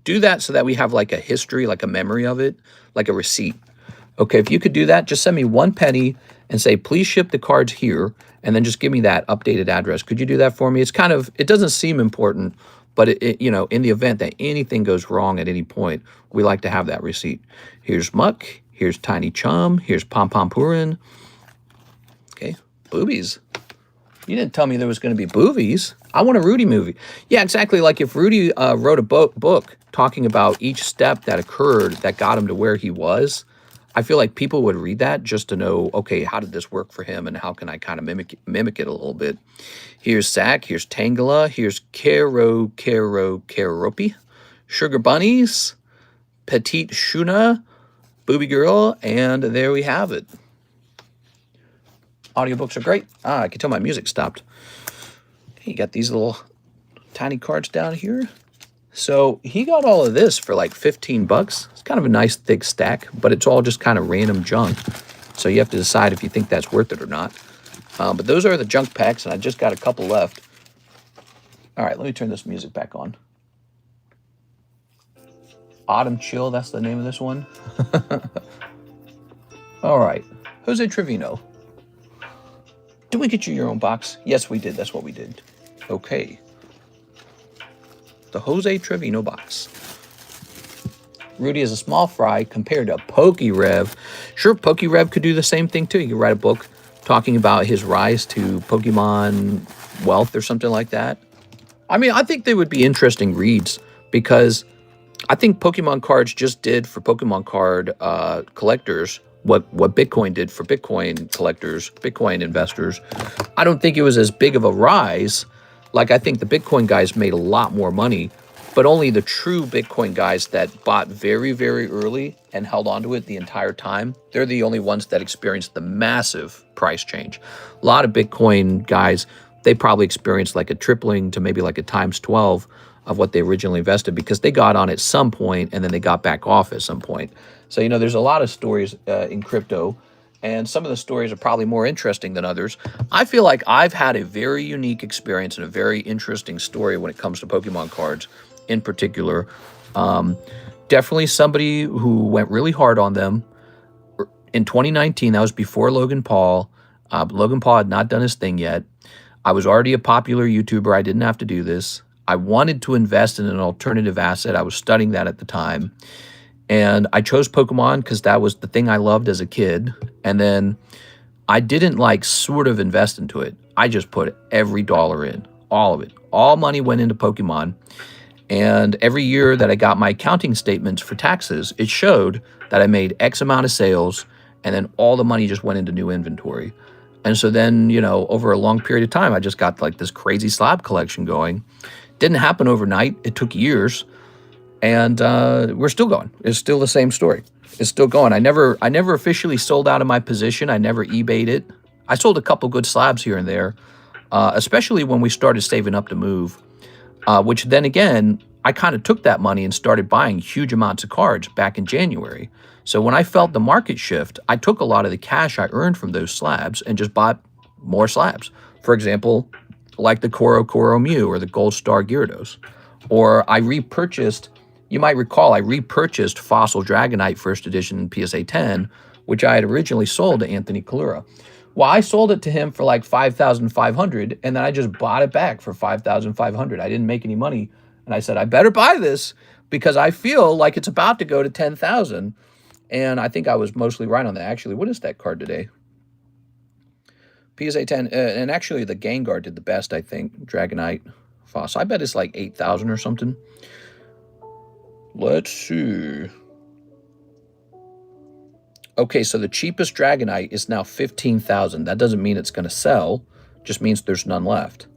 Do that so that we have like a history, like a memory of it, like a receipt. Okay, if you could do that, just send me 1 penny and say, please ship the cards here, and then just give me that updated address. Could you do that for me? It doesn't seem important, but in the event that anything goes wrong at any point, we like to have that receipt. Here's Muck. Here's Tiny Chum. Here's Pom Pom Purin. Okay, boobies. You didn't tell me there was going to be boobies. I want a Rudy movie. Yeah, exactly. Like if Rudy wrote a book talking about each step that occurred that got him to where he was, I feel like people would read that just to know, okay, how did this work for him, and how can I kind of mimic it a little bit. Here's Sack. Here's Tangela. Here's Keropi. Sugar Bunnies. Petite Shuna. Booby Girl. And there we have it. Audiobooks are great. I can tell my music stopped. You got these little tiny cards down here. So he got all of this for like 15 bucks. It's kind of a nice thick stack, but it's all just kind of random junk. So you have to decide if you think that's worth it or not. But those are the junk packs, and I just got a couple left. All right, let me turn this music back on. Autumn Chill, that's the name of this one. All right, Jose Trevino. Did we get you your own box? Yes, we did. That's what we did. Okay. The Jose Trevino box. Rudy is a small fry compared to PokeRev. Sure, PokeRev could do the same thing too. You could write a book talking about his rise to Pokemon wealth or something like that. I mean, I think they would be interesting reads, because I think Pokemon cards just did for Pokemon card collectors what Bitcoin did for Bitcoin collectors, Bitcoin investors. I don't think it was as big of a rise. Like, I think the Bitcoin guys made a lot more money, but only the true Bitcoin guys that bought very, very early and held on to it the entire time, they're the only ones that experienced the massive price change. A lot of Bitcoin guys, they probably experienced like a tripling to maybe like a times 12 of what they originally invested, because they got on at some point and then they got back off at some point. So, there's a lot of stories in crypto, and some of the stories are probably more interesting than others. I feel like I've had a very unique experience and a very interesting story when it comes to Pokemon cards in particular. Definitely somebody who went really hard on them. In 2019, that was before Logan Paul. Logan Paul had not done his thing yet. I was already a popular YouTuber. I didn't have to do this. I wanted to invest in an alternative asset. I was studying that at the time. And I chose Pokemon because that was the thing I loved as a kid. And then I didn't like sort of invest into it. I just put every dollar in, all of it. All money went into Pokemon. And every year that I got my accounting statements for taxes, it showed that I made X amount of sales, and then all the money just went into new inventory. And so then, you know, over a long period of time, I just got like this crazy slab collection going. Didn't happen overnight. It took years. And we're still going. It's still the same story. It's still going. I never officially sold out of my position. I never eBayed it. I sold a couple good slabs here and there, especially when we started saving up to move, which then again, I kind of took that money and started buying huge amounts of cards back in January. So when I felt the market shift, I took a lot of the cash I earned from those slabs and just bought more slabs. For example, like the Koro Koro Mew or the Gold Star Gyarados. Or I repurchased, you might recall, I repurchased Fossil Dragonite First Edition PSA 10, which I had originally sold to Anthony Kalura. Well, I sold it to him for like $5,500, and then I just bought it back for $5,500. I didn't make any money, and I said, I better buy this because I feel like it's about to go to 10,000. And I think I was mostly right on that. Actually, what is that card today? PSA 10, and actually the Gengar did the best, I think. Dragonite, Fossil. I bet it's like 8,000 or something. Let's see. Okay, so the cheapest Dragonite is now 15,000. That doesn't mean it's going to sell. Just means there's none left.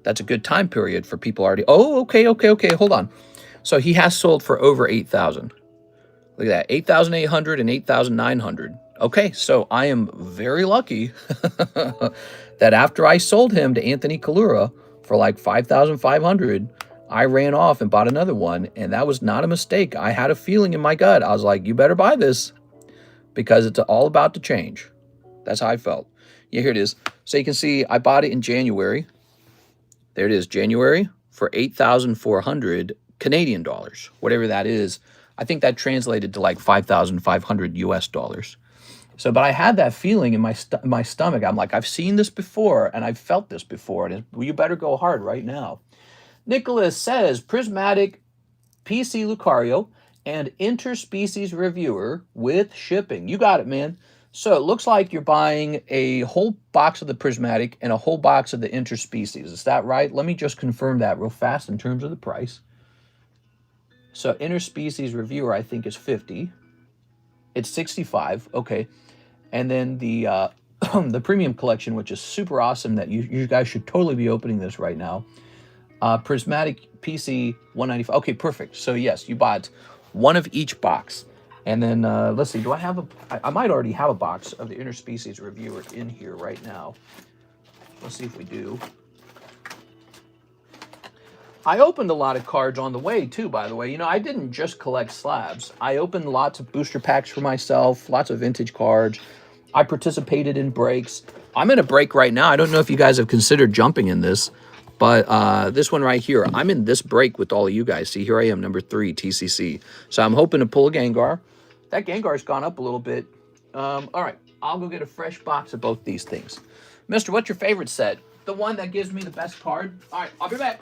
That's a good time period for people already. Oh, okay. Hold on. So he has sold for over 8,000. Look at that, 8,800 and 8,900. Okay, so I am very lucky that after I sold him to Anthony Kalura for like 5,500, I ran off and bought another one, and that was not a mistake. I had a feeling in my gut. I was like, you better buy this because it's all about to change. That's how I felt. Yeah, here it is. So you can see I bought it in January. There it is, January, for 8,400 Canadian dollars, whatever that is. I think that translated to like 5,500 US dollars. So, but I had that feeling in my stomach. I'm like, I've seen this before and I've felt this before. And you better go hard right now. Nicholas says, Prismatic, PC Lucario, and interspecies reviewer with shipping. You got it, man. So it looks like you're buying a whole box of the Prismatic and a whole box of the interspecies. Is that right? Let me just confirm that real fast in terms of the price. So interspecies reviewer, I think, is 50. It's 65. Okay. And then the the premium collection, which is super awesome that you guys should totally be opening this right now. Prismatic PC 195. Okay, perfect. So yes, you bought one of each box. And then let's see, do I have I might already have a box of the interspecies reviewer in here right now. Let's see if we do. I opened a lot of cards on the way too, by the way. You know, I didn't just collect slabs. I opened lots of booster packs for myself, lots of vintage cards. I participated in breaks. I'm in a break right now. I don't know if you guys have considered jumping in this, but this one right here, I'm in this break with all of you guys. See, here I am, number 3, TCC. So I'm hoping to pull a Gengar. That Gengar's gone up a little bit. All right, I'll go get a fresh box of both these things. Mister, what's your favorite set? The one that gives me the best card? All right, I'll be back.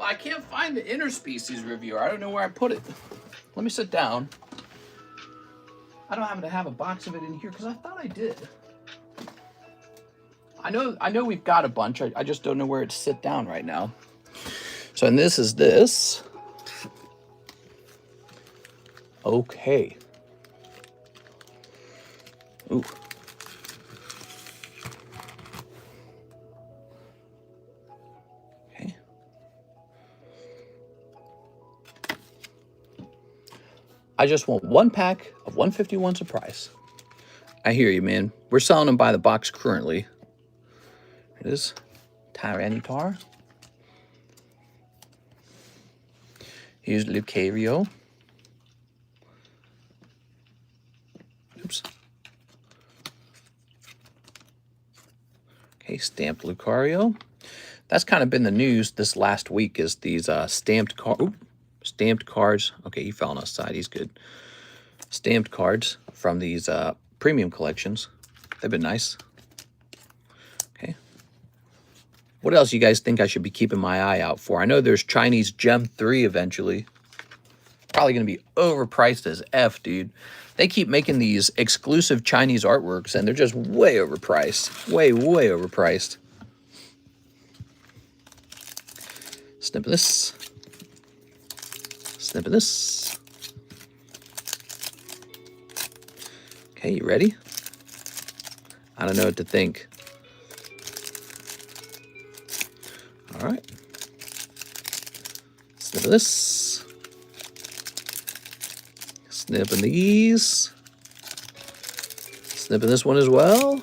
I can't find the interspecies reviewer. I don't know where I put it. Let me sit down. I don't happen to have a box of it in here because I thought I did. I know we've got a bunch. I just don't know where it's sit down right now. So, and this is this. Okay. Ooh. Okay. I just want one pack of 151 Surprise. I hear you, man. We're selling them by the box currently. It is Tyranitar. Here's Lucario. Oops. Okay, stamped Lucario. That's kind of been the news this last week, is these stamped cards. Okay, he fell on his side. He's good. Stamped cards from these premium collections. They've been nice. Okay. What else you guys think I should be keeping my eye out for? I know there's Chinese Gem 3 eventually. Probably going to be overpriced as F, dude. They keep making these exclusive Chinese artworks, and they're just way overpriced. Way, way overpriced. Snip of this. Snip of this. Okay, you ready? I don't know what to think. All right. Snip of this. Snipping these. Snipping this one as well.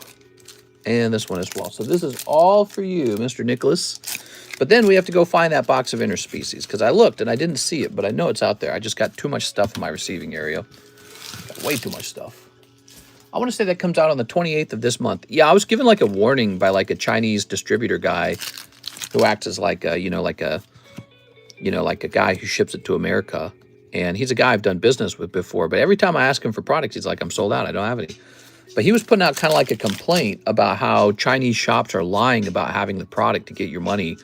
And this one as well. So this is all for you, Mr. Nicholas. But then we have to go find that box of interspecies, because I looked and I didn't see it, but I know it's out there. I just got too much stuff in my receiving area. Got way too much stuff. I want to say that comes out on the 28th of this month. Yeah, I was given like a warning by like a Chinese distributor guy who acts as like a, like a guy who ships it to America. And he's a guy I've done business with before, but every time I ask him for products, he's like, I'm sold out. I don't have any. But he was putting out kind of like a complaint about how Chinese shops are lying about having the product to get your money.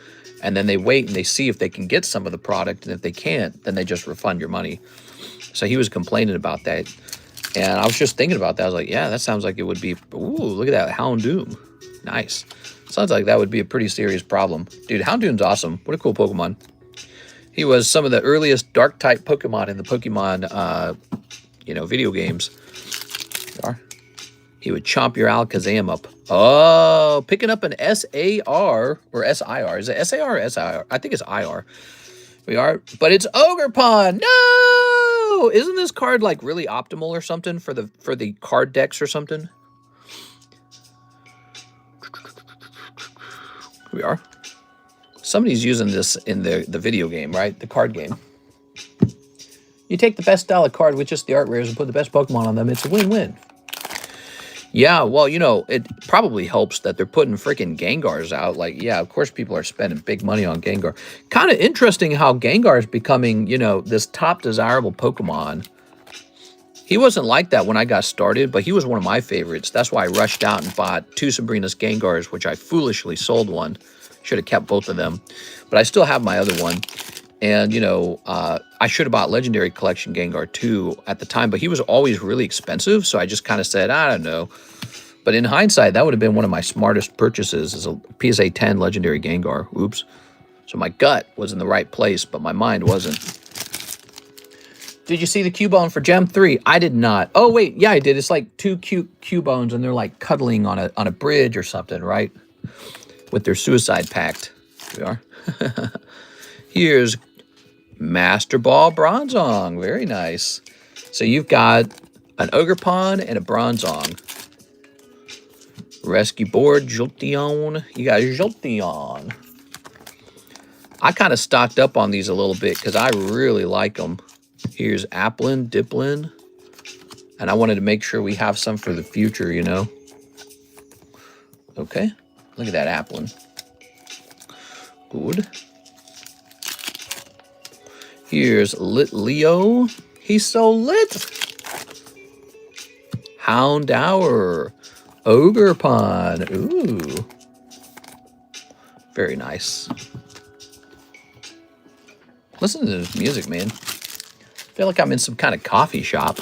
And then they wait and they see if they can get some of the product. And if they can't, then they just refund your money. So he was complaining about that. And I was just thinking about that. I was like, yeah, that sounds like it would be, ooh, look at that, Houndoom. Nice. Sounds like that would be a pretty serious problem. Dude, Houndoom's awesome. What a cool Pokemon. He was some of the earliest Dark-type Pokemon in the Pokemon, video games. He would chomp your Alakazam up. Oh, picking up an SAR or SIR. Is it SAR or SIR? I think it's IR. We are, but it's Ogerpon. No! Isn't this card like really optimal or something for the card decks or something? Here we are. Somebody's using this in the video game, right? The card game. You take the best style of card with just the art rares and put the best Pokemon on them. It's a win-win. Yeah, well, it probably helps that they're putting freaking Gengars out. Like, yeah, of course people are spending big money on Gengar. Kind of interesting how Gengar is becoming, this top desirable Pokemon. He wasn't like that when I got started, but he was one of my favorites. That's why I rushed out and bought 2 Sabrina's Gengars, which I foolishly sold one. Should have kept both of them. But I still have my other one. And, I should have bought Legendary Collection Gengar too at the time, but he was always really expensive, so I just kind of said, I don't know. But in hindsight, that would have been one of my smartest purchases, is a PSA 10 Legendary Gengar. Oops. So my gut was in the right place, but my mind wasn't. Did you see the Cubone for Gem 3? I did not. Oh, wait. Yeah, I did. It's like 2 cute Cubones, and they're like cuddling on a bridge or something, right? With their suicide pact. Here we are. Here's Master Ball Bronzong. Very nice. So you've got an Ogerpon and a Bronzong. Rescue Board, Jolteon. You got Jolteon. I kind of stocked up on these a little bit because I really like them. Here's Applin, Diplin. And I wanted to make sure we have some for the future, Okay. Look at that Applin. Good. Here's Lit Leo. He's so lit. Houndour. Ogerpon. Ooh. Very nice. Listen to this music, man. I feel like I'm in some kind of coffee shop.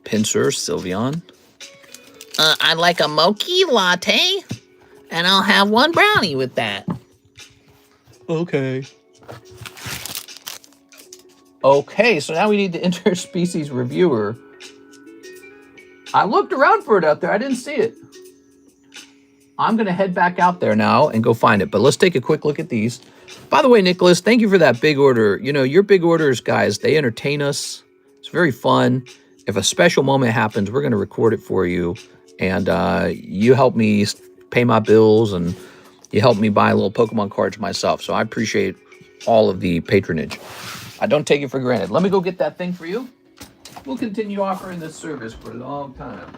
Pincer, Sylveon. I'd like a mochi latte, and I'll have one brownie with that. Okay. Okay, so now we need the interspecies reviewer. I looked around for it out there. I didn't see it. I'm going to head back out there now and go find it. But let's take a quick look at these. By the way, Nicholas, thank you for that big order. You know, your big orders, guys, they entertain us. It's very fun. If a special moment happens, we're going to record it for you. And you help me pay my bills, and you help me buy little Pokemon cards myself. So I appreciate all of the patronage. I don't take it for granted. Let me go get that thing for you. We'll continue offering this service for a long time.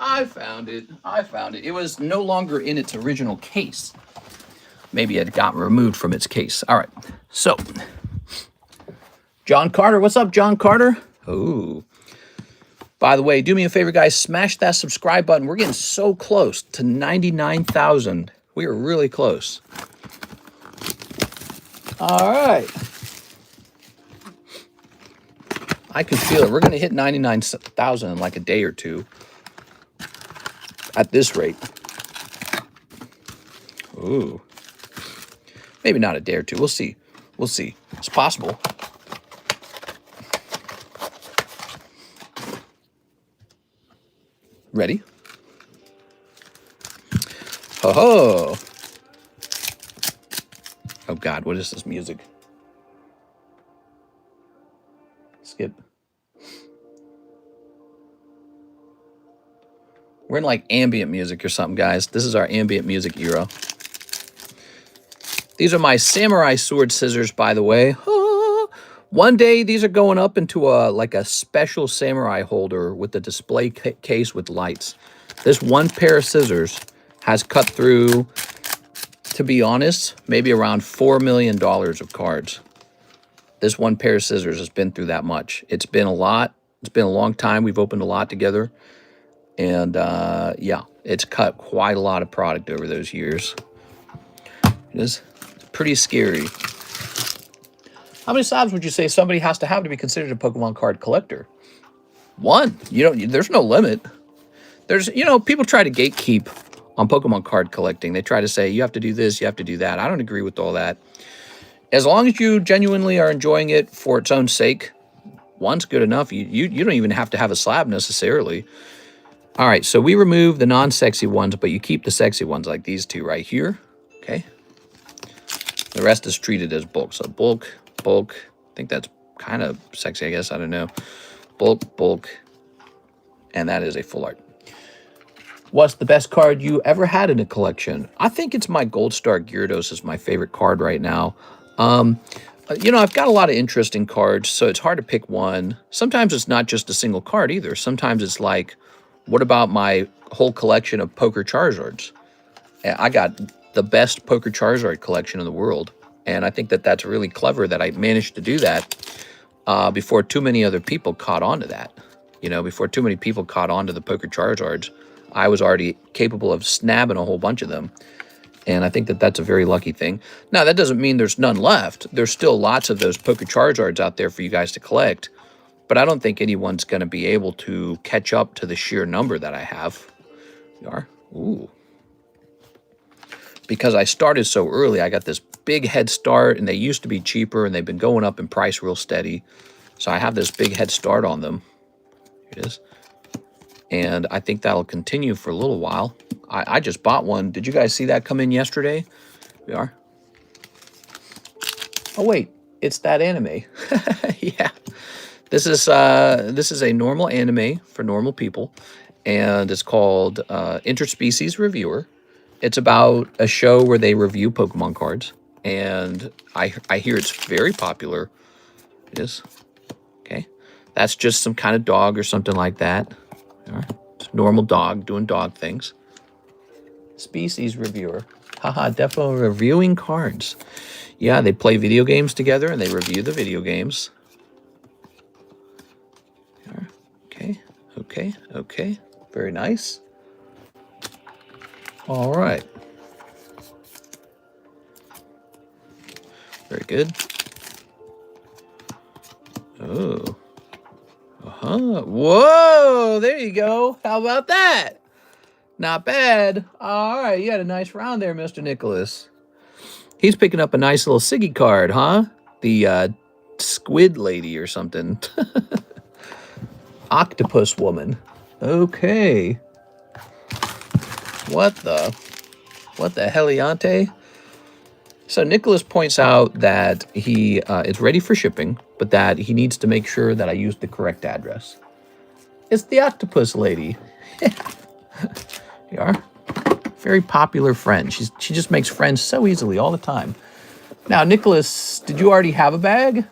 I found it. I found it. It was no longer in its original case. Maybe it got removed from its case. All right. So, John Carter. What's up, John Carter? Oh. By the way, do me a favor, guys. Smash that subscribe button. We're getting so close to 99,000. We are really close. All right. I can feel it. We're going to hit 99,000 in like a day or two. At this rate. Ooh. Maybe not a day or two. We'll see. We'll see. It's possible. Ready? Ho ho. Oh God, what is this music? Skip. We're in like ambient music or something, guys. This is our ambient music era. These are my samurai sword scissors, by the way. One day, these are going up into like a special samurai holder with a display case with lights. This one pair of scissors has cut through, to be honest, maybe around $4 million of cards. This one pair of scissors has been through that much. It's been a lot. It's been a long time. We've opened a lot together. And, yeah, it's cut quite a lot of product over those years. It is pretty scary. How many slabs would you say somebody has to have to be considered a Pokemon card collector? One. There's no limit. People try to gatekeep on Pokemon card collecting. They try to say, you have to do this, you have to do that. I don't agree with all that. As long as you genuinely are enjoying it for its own sake, one's good enough. You don't even have to have a slab necessarily. All right, so we remove the non-sexy ones, but you keep the sexy ones like these two right here, okay? The rest is treated as bulk. So bulk, I think that's kind of sexy, I guess, I don't know. Bulk, and that is a full art. What's the best card you ever had in a collection? I think it's my Gold Star Gyarados is my favorite card right now. I've got a lot of interesting cards, so it's hard to pick one. Sometimes it's not just a single card either. Sometimes it's like, what about my whole collection of Poker Charizards? I got the best Poker Charizard collection in the world, and I think that that's really clever that I managed to do that before too many other people caught on to that. Before too many people caught on to the Poker Charizards, I was already capable of snabbing a whole bunch of them, and I think that that's a very lucky thing. Now, that doesn't mean there's none left. There's still lots of those Poker Charizards out there for you guys to collect, but I don't think anyone's going to be able to catch up to the sheer number that I have. You are? Ooh. Because I started so early, I got this big head start, and they used to be cheaper, and they've been going up in price real steady. So I have this big head start on them. Here it is. And I think that'll continue for a little while. I just bought one. Did you guys see that come in yesterday? We are. Oh, wait. It's that anime. Yeah. This is a normal anime for normal people, and it's called Interspecies Reviewer. It's about a show where they review Pokemon cards, and I hear it's very popular. It is. Okay. That's just some kind of dog or something like that. All right. It's a normal dog doing dog things. Species Reviewer. Haha, defo reviewing cards. Yeah, they play video games together and they review the video games. Okay, okay, okay. Very nice. All right. Very good. Oh. Uh-huh. Whoa, there you go. How about that? Not bad. All right, you had a nice round there, Mr. Nicholas. He's picking up a nice little Siggy card, huh? The squid lady or something. Octopus woman. Okay. What the heliante? So Nicholas points out that he is ready for shipping, but that he needs to make sure that I use the correct address. It's the octopus lady. You are. Very popular friend. She just makes friends so easily all the time. Now, Nicholas, did you already have a bag?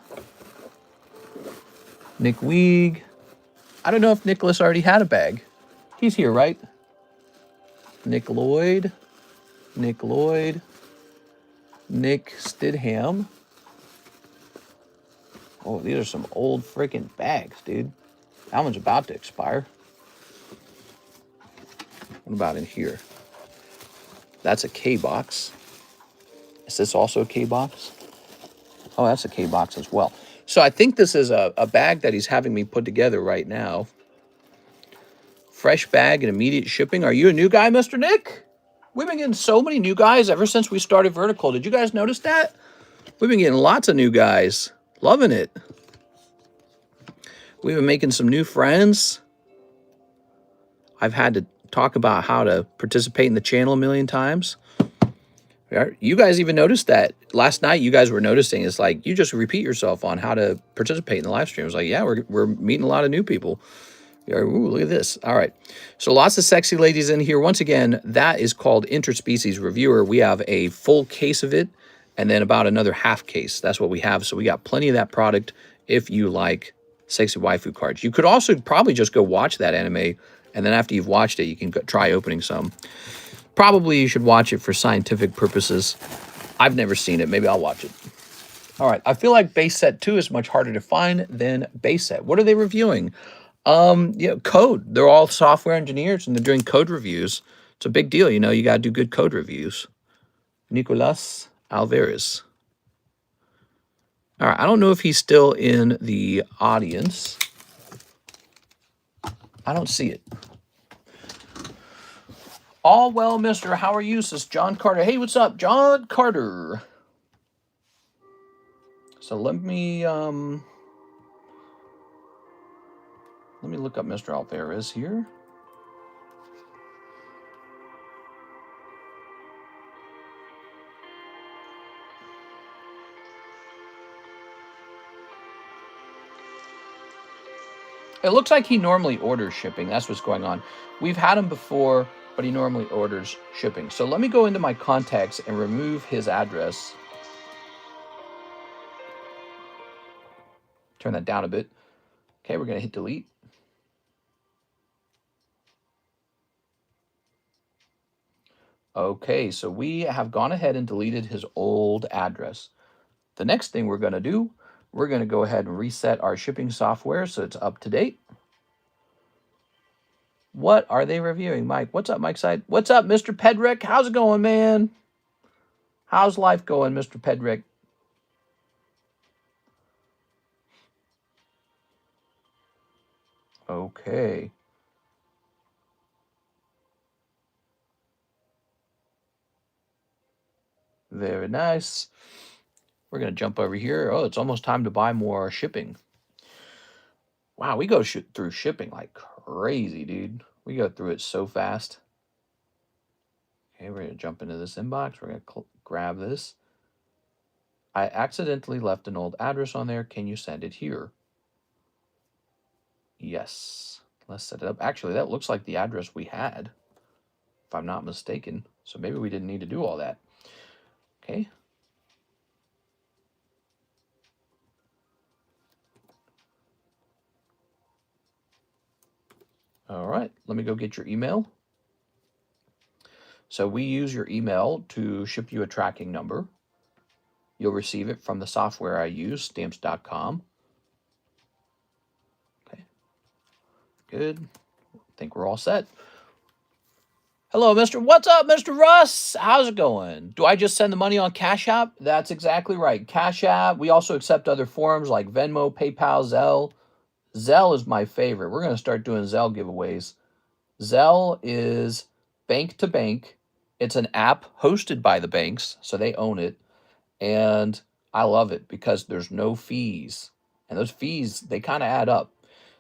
Nick Weeg. I don't know if Nicholas already had a bag. He's here, right? Nick Lloyd. Nick Lloyd. Nick Stidham. Oh, these are some old freaking bags, dude. That one's about to expire. What about in here? That's a K box. Is this also a K box? Oh, that's a K box as well. So I think this is a bag that he's having me put together right now. Fresh bag and immediate shipping. Are you a new guy, Mr. Nick? We've been getting so many new guys ever since we started Vertical. Did you guys notice that? We've been getting lots of new guys. Loving it. We've been making some new friends. I've had to talk about how to participate in the channel a million times. You guys even noticed that. Last night you guys were noticing it's like you just repeat yourself on how to participate in the live stream. It was like, yeah, we're meeting a lot of new people. Ooh, look at this. All right. So lots of sexy ladies in here. Once again, that is called Interspecies Reviewer. We have a full case of it and then about another half case. That's what we have. So we got plenty of that product if you like sexy waifu cards. You could also probably just go watch that anime, and then after you've watched it, you can try opening some. Probably you should watch it for scientific purposes. I've never seen it. Maybe I'll watch it. All right. I feel like base set 2 is much harder to find than base set. What are they reviewing? Code. They're all software engineers and they're doing code reviews. It's a big deal. You know, you got to do good code reviews. Nicolas Alvarez. All right. I don't know if he's still in the audience. I don't see it. All well, mister. How are you? Says John Carter. Hey, what's up, John Carter? So let me look up Mr. Alvarez here. It looks like he normally orders shipping. That's what's going on. We've had him before, but he normally orders shipping. So let me go into my contacts and remove his address. Turn that down a bit. Okay, we're going to hit delete. Okay, so we have gone ahead and deleted his old address. The next thing we're going to do, we're going to go ahead and reset our shipping software so it's up to date. What are they reviewing, Mike? What's up, Mike Side? What's up, Mr. Pedrick? How's it going, man? How's life going, Mr. Pedrick? Okay. Very nice. We're going to jump over here. Oh, it's almost time to buy more shipping. Wow, we go through shipping like crazy, dude. We go through it so fast. Okay, we're going to jump into this inbox. We're going to grab this. I accidentally left an old address on there. Can you send it here? Yes. Let's set it up. Actually, that looks like the address we had, if I'm not mistaken. So maybe we didn't need to do all that. Okay. All right. Let me go get your email. So we use your email to ship you a tracking number. You'll receive it from the software I use, stamps.com. Okay. Good. I think we're all set. Hello, Mr. What's up, Mr. Russ? How's it going? Do I just send the money on Cash App? That's exactly right. Cash App. We also accept other forms like Venmo, PayPal, ZELLE. ZELLE is my favorite. We're going to start doing ZELLE giveaways. ZELLE is bank to bank. It's an app hosted by the banks, so they own it. And I love it because there's no fees. And those fees, they kind of add up.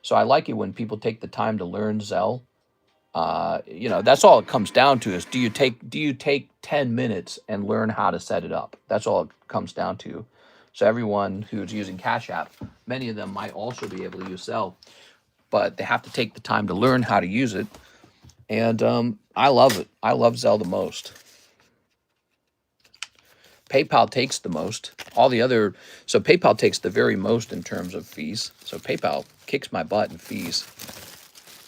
So I like it when people take the time to learn ZELLE. You know, that's all it comes down to is do you take 10 minutes and learn how to set it up? That's all it comes down to. So everyone who's using Cash App, many of them might also be able to use ZELLE, but they have to take the time to learn how to use it. And I love it. I love ZELLE the most. PayPal takes the most. So PayPal takes the very most in terms of fees. So PayPal kicks my butt in fees.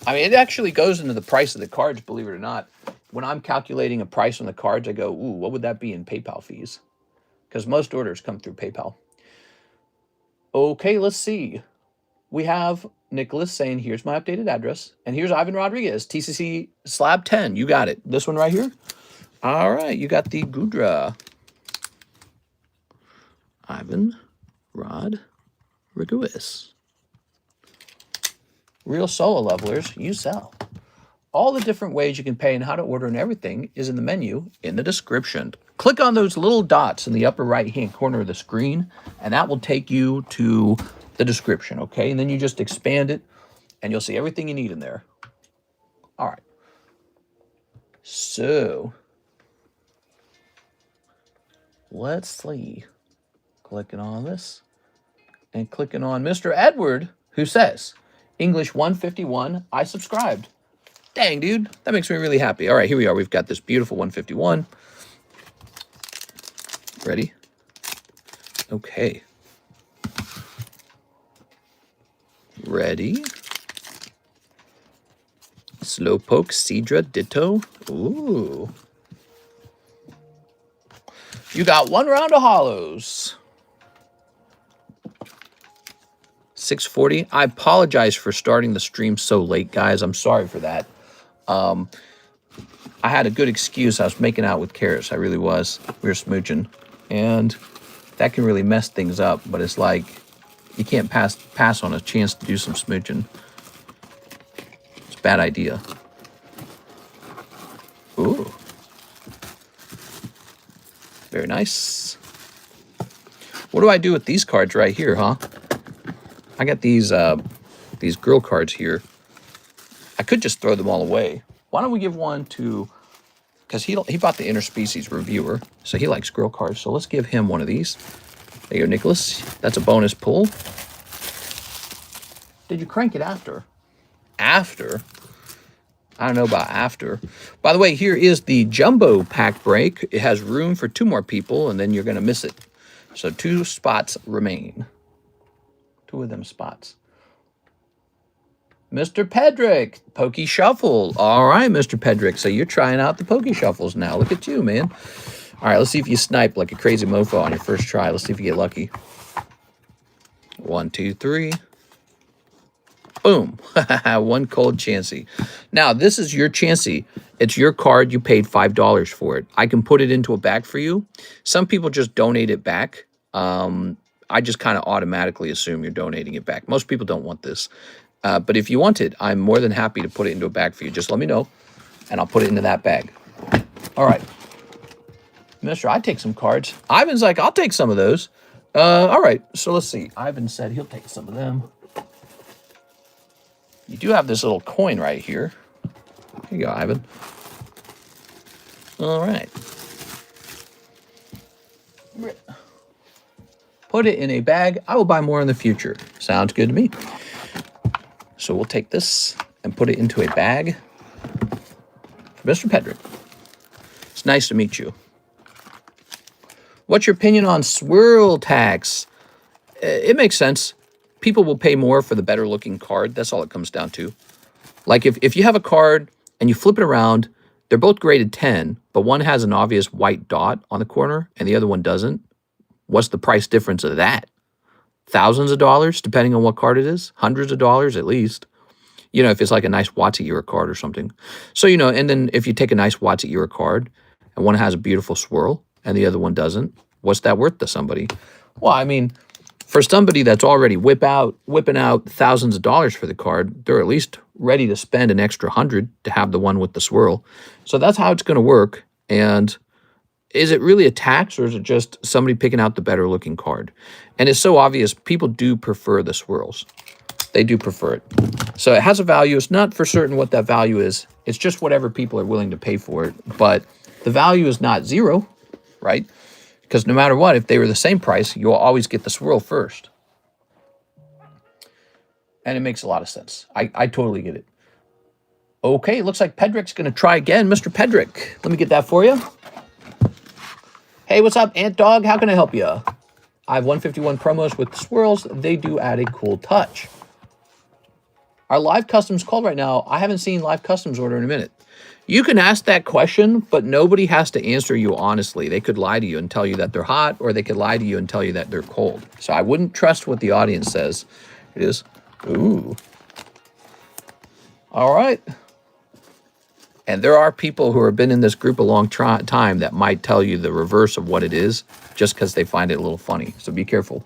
I mean, it actually goes into the price of the cards, believe it or not. When I'm calculating a price on the cards, I go, ooh, what would that be in PayPal fees? Because most orders come through PayPal. Okay, let's see. We have Nicholas saying, here's my updated address. And here's Ivan Rodriguez, TCC Slab 10. You got it. This one right here? All right, you got the Gudra. Ivan Rodriguez. Real solo levelers, you sell. All the different ways you can pay and how to order and everything is in the menu in the description. Click on those little dots in the upper right-hand corner of the screen, and that will take you to the description, okay? And then you just expand it, and you'll see everything you need in there. All right. So, let's see. Clicking on this, and clicking on Mr. Edward, who says, English 151, I subscribed. Dang, dude, that makes me really happy. All right, here we are. We've got this beautiful 151. Ready? Okay. Ready? Slowpoke, Seadra, Ditto. Ooh. You got one round of hollows. 640. I apologize for starting the stream so late, guys. I'm sorry for that. I had a good excuse. I was making out with Karis. I really was. We were smooching. And that can really mess things up. But it's like, you can't pass on a chance to do some smooching. It's a bad idea. Ooh. Very nice. What do I do with these cards right here, huh? I got these girl cards here. I could just throw them all away. Why don't we give one to, because he bought the interspecies reviewer, so he likes girl cards. So let's give him one of these. There you go, Nicholas. That's a bonus pull. Did you crank it after? After? I don't know about after. By the way, here is the jumbo pack break. It has room for 2 more people, and then you're going to miss it. So 2 spots remain. 2 of them spots. Mr. Pedrick, Pokey Shuffle. All right, Mr. Pedrick. So you're trying out the Pokey Shuffles now. Look at you, man. All right, let's see if you snipe like a crazy mofo on your first try. Let's see if you get lucky. 1, 2, 3. Boom. 1 cold Chansey. Now, this is your Chansey. It's your card. You paid $5 for it. I can put it into a bag for you. Some people just donate it back. I just kind of automatically assume you're donating it back. Most people don't want this. But if you want it, I'm more than happy to put it into a bag for you. Just let me know, and I'll put it into that bag. All right. Mister, I take some cards. Ivan's like, I'll take some of those. All right, so let's see. Ivan said he'll take some of them. You do have this little coin right here. Here you go, Ivan. All right. put it in a bag. I will buy more in the future. Sounds good to me. So we'll take this and put it into a bag for Mr. Pedrick. It's nice to meet you. What's your opinion on swirl tax? It makes sense. People will pay more for the better looking card. That's all it comes down to. Like if you have a card and you flip it around, they're both graded 10, but one has an obvious white dot on the corner and the other one doesn't. What's the price difference of that? Thousands of dollars, depending on what card it is. Hundreds of dollars at least. You know, if it's like a nice WOTC era card or something. So, you know, and then if you take a nice WOTC era card and one has a beautiful swirl and the other one doesn't, what's that worth to somebody? Well, I mean, for somebody that's already whipping out thousands of dollars for the card, they're at least ready to spend an extra 100 to have the one with the swirl. So that's how it's going to work. And is it really a tax or is it just somebody picking out the better looking card? And it's so obvious, people do prefer the swirls. They do prefer it. So it has a value. It's not for certain what that value is. It's just whatever people are willing to pay for it. But the value is not zero, right? Because no matter what, if they were the same price, you'll always get the swirl first. And it makes a lot of sense. I totally get it. Okay, looks like Pedrick's going to try again. Mr. Pedrick, let me get that for you. Hey, what's up, Ant Dog? How can I help you? I have 151 promos with the swirls. They do add a cool touch. Are live customs called right now? I haven't seen live customs order in a minute. You can ask that question, but nobody has to answer you honestly. They could lie to you and tell you that they're hot, or they could lie to you and tell you that they're cold. So I wouldn't trust what the audience says. It is, ooh. All right. And there are people who have been in this group a long time that might tell you the reverse of what it is just because they find it a little funny. So be careful.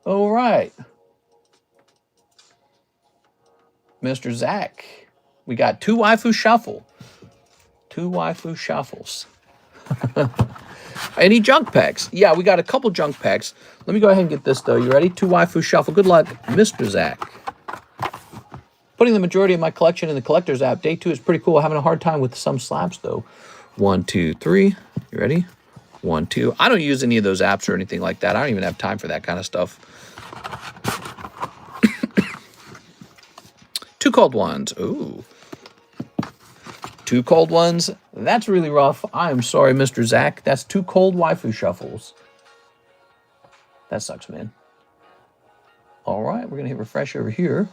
All right. Mr. Zach, we got 2 waifu shuffle. 2 waifu shuffles. Any junk packs? Yeah, we got a couple junk packs. Let me go ahead and get this, though. You ready? 2 waifu shuffle. Good luck, Mr. Zach. Putting the majority of my collection in the collector's app. Day 2 is pretty cool. Having a hard time with some slabs, though. 1, 2, 3. You ready? 1, 2. I don't use any of those apps or anything like that. I don't even have time for that kind of stuff. 2 cold ones. Ooh. 2 cold ones. That's really rough. I'm sorry, Mr. Zach. That's 2 cold waifu shuffles. That sucks, man. All right, we're going to hit refresh over here.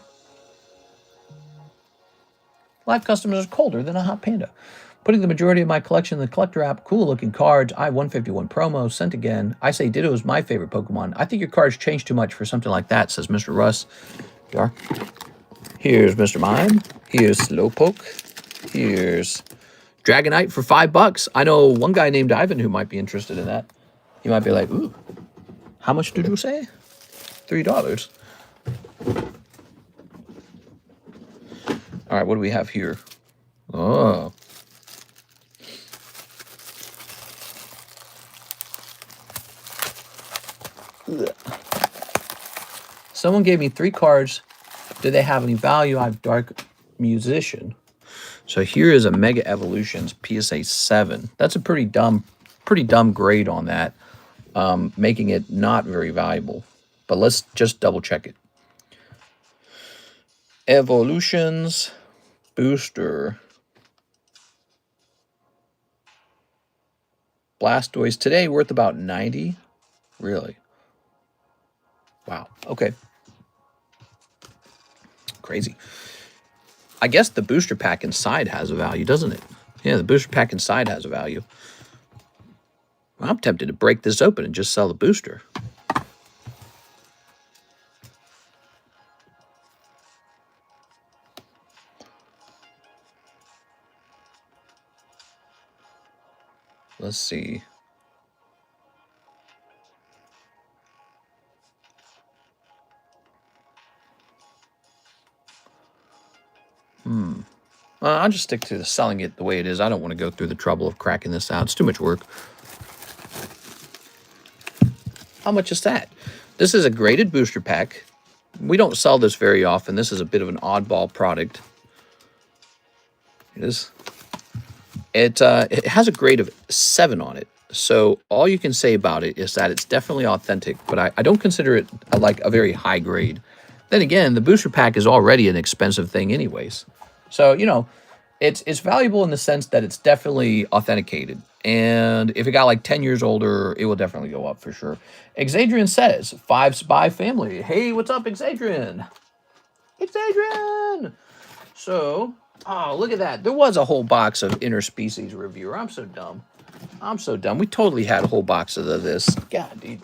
Live customers are colder than a hot panda. Putting the majority of my collection in the collector app. Cool looking cards. I have 151 promos. Sent again. I say Ditto is my favorite Pokemon. I think your cards change too much for something like that, says Mr. Russ. Here. Here's Mr. Mime. Here's Slowpoke. Here's Dragonite for $5. I know one guy named Ivan who might be interested in that. He might be like, ooh, how much did you say? $3. All right, what do we have here? Oh. Ugh. Someone gave me 3 cards. Do they have any value? I have Dark Musician. So here is a Mega Evolutions PSA 7. That's a pretty dumb grade on that, making it not very valuable. But let's just double check it. Evolutions booster. Blastoise today worth about 90. Really? Wow. Okay. Crazy. I guess the booster pack inside has a value, doesn't it? Yeah, the booster pack inside has a value. Well, I'm tempted to break this open and just sell the booster. Let's see. I'll just stick to selling it the way it is. I don't want to go through the trouble of cracking this out. It's too much work. How much is that? This is a graded booster pack. We don't sell this very often. This is a bit of an oddball product. It is. It has a grade of 7 on it. So all you can say about it is that it's definitely authentic, but I don't consider it like a very high grade. Then again, the booster pack is already an expensive thing anyways. So, you know, it's valuable in the sense that it's definitely authenticated. And if it got like 10 years older, it will definitely go up for sure. Exadrian says, 5 Spy family. Hey, what's up, Exadrian? Exadrian! So, oh, look at that. There was a whole box of interspecies reviewer. I'm so dumb. I'm so dumb. We totally had a whole box of this. God, dude.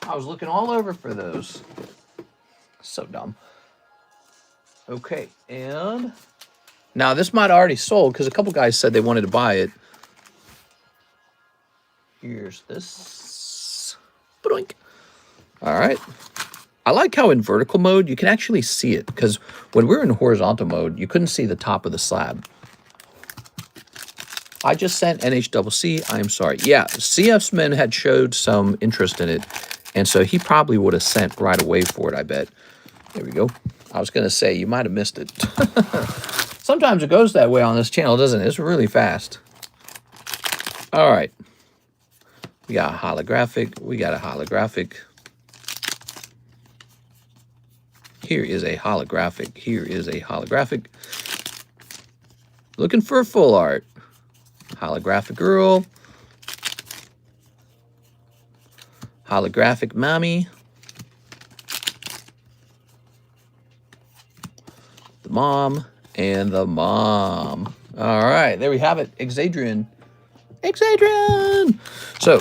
I was looking all over for those. So dumb. Okay, and now this might have already sold because a couple guys said they wanted to buy it. Here's this. Ba-doink. All right. I like how in vertical mode you can actually see it, because when we were in horizontal mode, you couldn't see the top of the slab. I just sent NHCC. I'm sorry. Yeah, CFsman had showed some interest in it, and so he probably would have sent right away for it, I bet. There we go. I was going to say, you might have missed it. Sometimes it goes that way on this channel, doesn't it? It's really fast. All right. We got a holographic. We got a holographic. Here is a holographic. Here is a holographic. Looking for a full art. Holographic girl. Holographic mommy. The mom and the mom. All right, there we have it. Exadrian. Exadrian! So,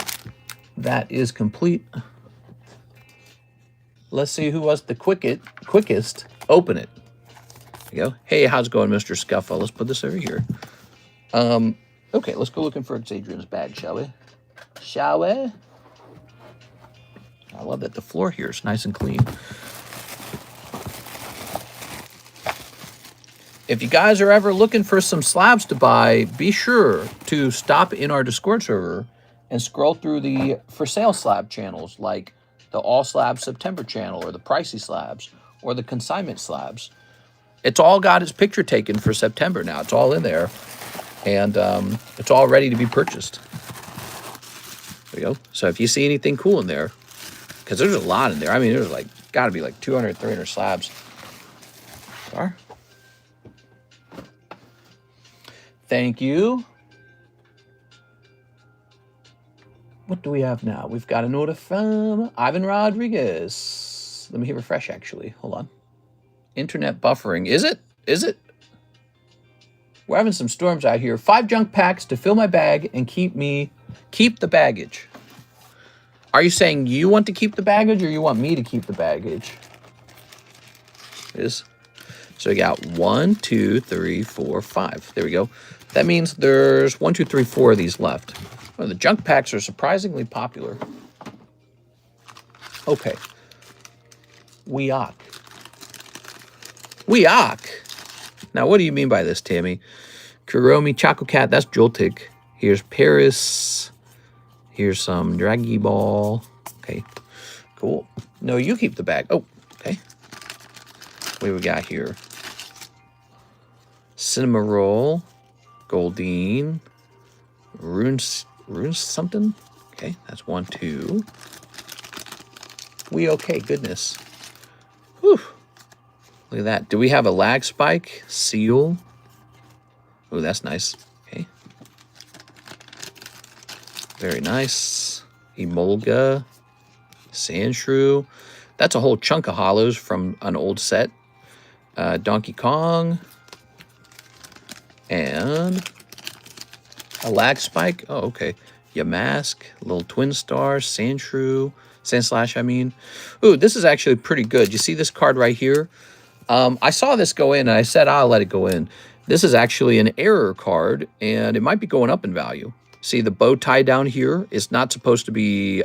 that is complete. Let's see who was the quickest. Open it. There you go. Hey, how's it going, Mr. Scuffle? Let's put this over here. Okay, let's go looking for Exadrian's bag, shall we? Shall we? I love that the floor here is nice and clean. If you guys are ever looking for some slabs to buy, be sure to stop in our Discord server and scroll through the for sale slab channels, like the All Slabs September channel, or the Pricey Slabs, or the Consignment Slabs. It's all got its picture taken for September now. It's all in there. And it's all ready to be purchased. There you go. So if you see anything cool in there, because there's a lot in there. I mean, there's like, got to be like 200, 300 slabs. Sorry. Thank you. What do we have now? We've got an order from Ivan Rodriguez. Let me hit refresh, actually. Hold on. Internet buffering. Is it? Is it? We're having some storms out here. 5 junk packs to fill my bag and keep the baggage. Are you saying you want to keep the baggage, or you want me to keep the baggage? Is so we got 1, 2, 3, 4, 5. There we go. That means there's 1, 2, 3, 4 of these left. Well, the junk packs are surprisingly popular. Okay. Weok. Weok. Now, what do you mean by this, Tammy? Kuromi, Choco Cat, that's Joltik. Here's Paris. Here's some Draggy Ball. Okay, cool. No, you keep the bag. Oh, okay. What do we got here? Cinema Roll. Goldine. Runes something? Okay, that's 1, 2. We okay, goodness. Whew. Look at that. Do we have a lag spike? Seal. Oh, that's nice. Okay. Very nice. Emolga. Sandshrew. That's a whole chunk of hollows from an old set. Donkey Kong. And a lag spike. Oh, okay. Yamask. Little Twin Star. Sandshrew. Sandslash, I mean. Ooh, this is actually pretty good. You see this card right here? I saw this go in, and I said, I'll let it go in. This is actually an error card, and it might be going up in value. See, the bow tie down here is not supposed to be,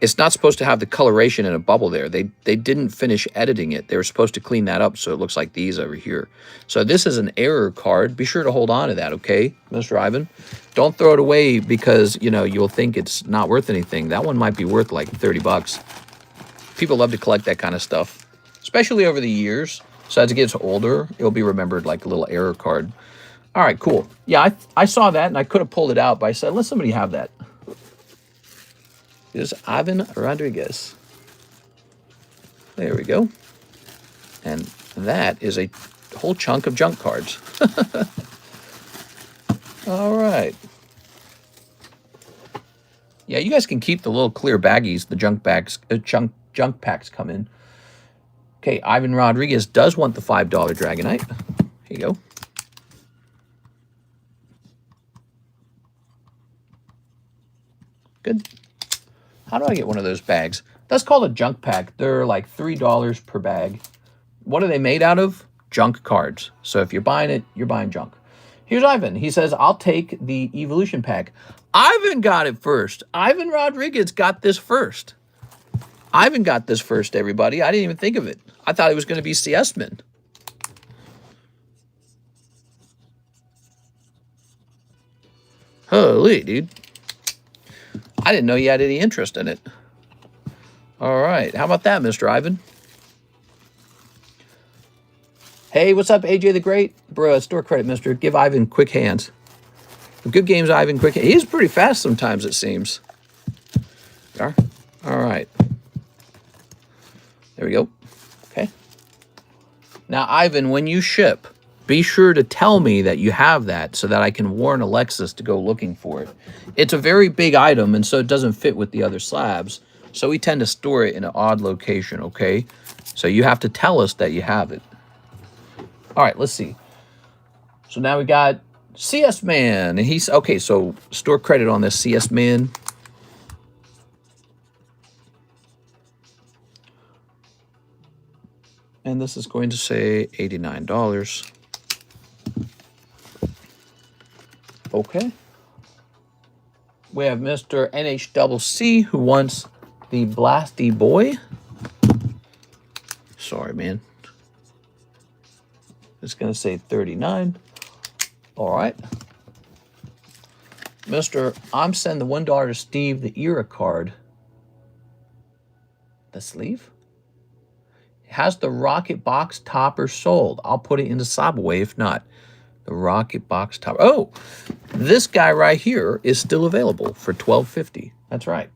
it's not supposed to have the coloration in a bubble there. They didn't finish editing it. They were supposed to clean that up so it looks like these over here. So this is an error card. Be sure to hold on to that, okay, Mr. Ivan? Don't throw it away because, you know, you'll think it's not worth anything. That one might be worth like 30 bucks. People love to collect that kind of stuff, especially over the years. So as it gets older, it'll be remembered like a little error card. All right, cool. Yeah, I saw that, and I could have pulled it out, but I said, let somebody have that. is Ivan Rodriguez. There we go. And that is a whole chunk of junk cards. All right. Yeah, you guys can keep the little clear baggies, the junk bags, junk packs come in. Okay, Ivan Rodriguez does want the $5 Dragonite. Here you go. Good. How do I get one of those bags? That's called a junk pack. They're like $3 per bag. What are they made out of? Junk cards. So if you're buying it, you're buying junk. Here's Ivan. He says, I'll take the Evolution Pack. Ivan got it first. Ivan Rodriguez got this first. Ivan got this first, everybody. I didn't even think of it. I thought it was going to be CS-Man. Holy, dude. I didn't know you had any interest in it. All right. How about that, Mr. Ivan? Hey, what's up, AJ the Great? Bro, store credit, mister. Give Ivan quick hands. Good games, Ivan, quick hands. He's pretty fast sometimes, it seems. All right. There we go. Okay. Now, Ivan, when you ship, be sure to tell me that you have that so that I can warn Alexis to go looking for it. It's a very big item, and so it doesn't fit with the other slabs. So we tend to store it in an odd location, okay? So you have to tell us that you have it. All right, let's see. So now we got CS-Man. And he's, okay, so store credit on this CS-Man. And this is going to say $89. Okay. We have Mr. NHCC who wants the Blasty Boy. Sorry, man. It's going to say 39. All right. Mr. I'm sending the $1 to Steve, the Era card. The sleeve? It has the Rocket Box topper sold. I'll put it into Subway if not. The Rocket Box topper. Oh, this guy right here is still available for $12.50. That's right.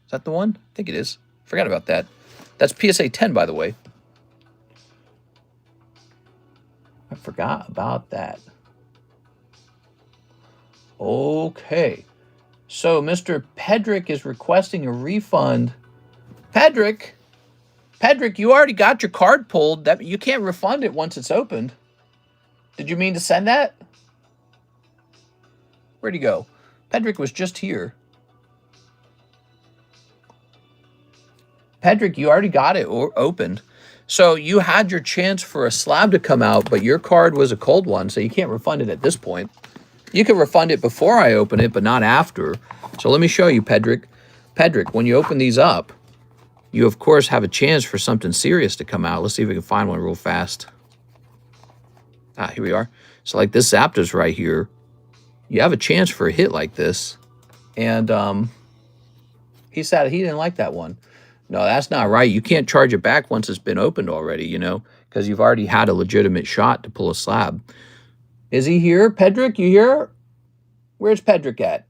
Is that the one? I think it is. Forgot about that. That's PSA 10, by the way. I forgot about that. Okay. So Mr. Pedrick is requesting a refund. Pedrick, you already got your card pulled. That you can't refund it once it's opened. Did you mean to send that? Where'd he go? Pedrick was just here. Pedrick, you already got it opened. So you had your chance for a slab to come out, but your card was a cold one, so you can't refund it at this point. You can refund it before I open it, but not after. So let me show you, Pedrick. Pedrick, when you open these up, you, of course, have a chance for something serious to come out. Let's see if we can find one real fast. Ah, here we are. So like this Zapdos right here, you have a chance for a hit like this. And he said he didn't like that one. No, that's not right. You can't charge it back once it's been opened already, you know, because you've already had a legitimate shot to pull a slab. Is he here? Pedrick, you here? Where's Pedrick at?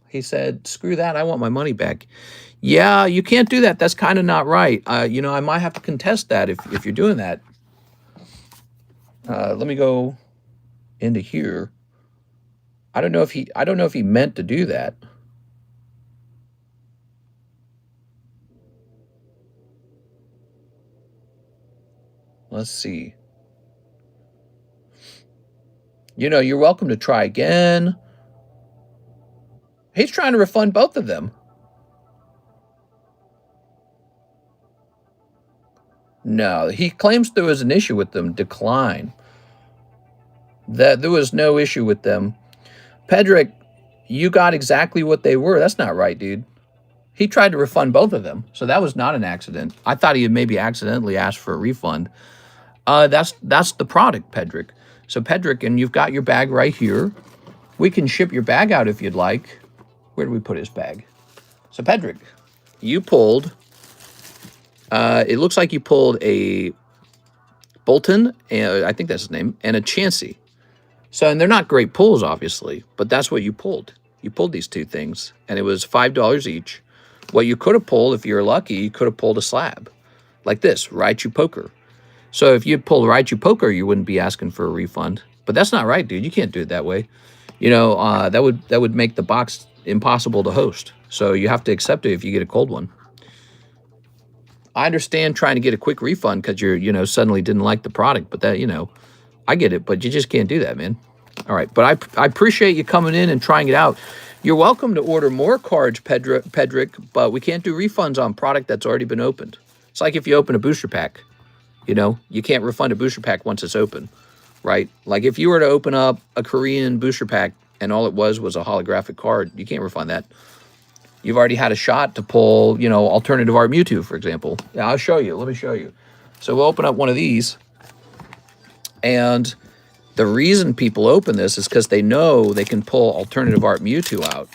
He said, screw that. I want my money back. Yeah, you can't do that. That's kind of not right. You know, I might have to contest that if you're doing that. Let me go into here. I don't know if he meant to do that. Let's see. You know, you're welcome to try again. He's trying to refund both of them. No, he claims there was an issue with them. Decline. That there was no issue with them. Pedrick, you got exactly what they were. That's not right, dude. He tried to refund both of them, so that was not an accident. I thought he had maybe accidentally asked for a refund. That's the product, Pedrick. So Pedrick, and you've got your bag right here. We can ship your bag out if you'd like. Where do we put his bag? So Pedrick, you pulled, it looks like you pulled a Bolton, and I think that's his name, and a Chansey. So, and they're not great pulls, obviously, but that's what you pulled. You pulled these two things, and it was $5 each. What you could have pulled, if you're lucky, you could have pulled a slab like this, Raichu Poker. So if you pulled Raichu Poker, you wouldn't be asking for a refund. But that's not right, dude. You can't do it that way. You know, that would make the box impossible to host. So you have to accept it if you get a cold one. I understand trying to get a quick refund because you're, you know, suddenly didn't like the product. But that, you know, I get it. But you just can't do that, man. All right. But I appreciate you coming in and trying it out. You're welcome to order more cards, Pedrick, but we can't do refunds on product that's already been opened. It's like if you open a booster pack. You know, you can't refund a booster pack once it's open, right? Like if you were to open up a Korean booster pack and all it was a holographic card, you can't refund that. You've already had a shot to pull, you know, alternative art Mewtwo, for example. Yeah, I'll show you. Let me show you. So we'll open up one of these. And the reason people open this is because they know they can pull alternative art Mewtwo out.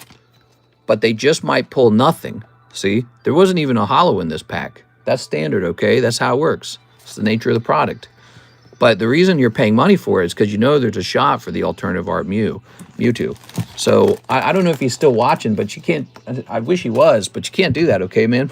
But they just might pull nothing. See? There wasn't even a holo in this pack. That's standard, okay? That's how it works. It's the nature of the product. But the reason you're paying money for it is because you know there's a shot for the alternative art Mewtwo. So I don't know if he's still watching, but you can't. I wish he was, but you can't do that, okay, man?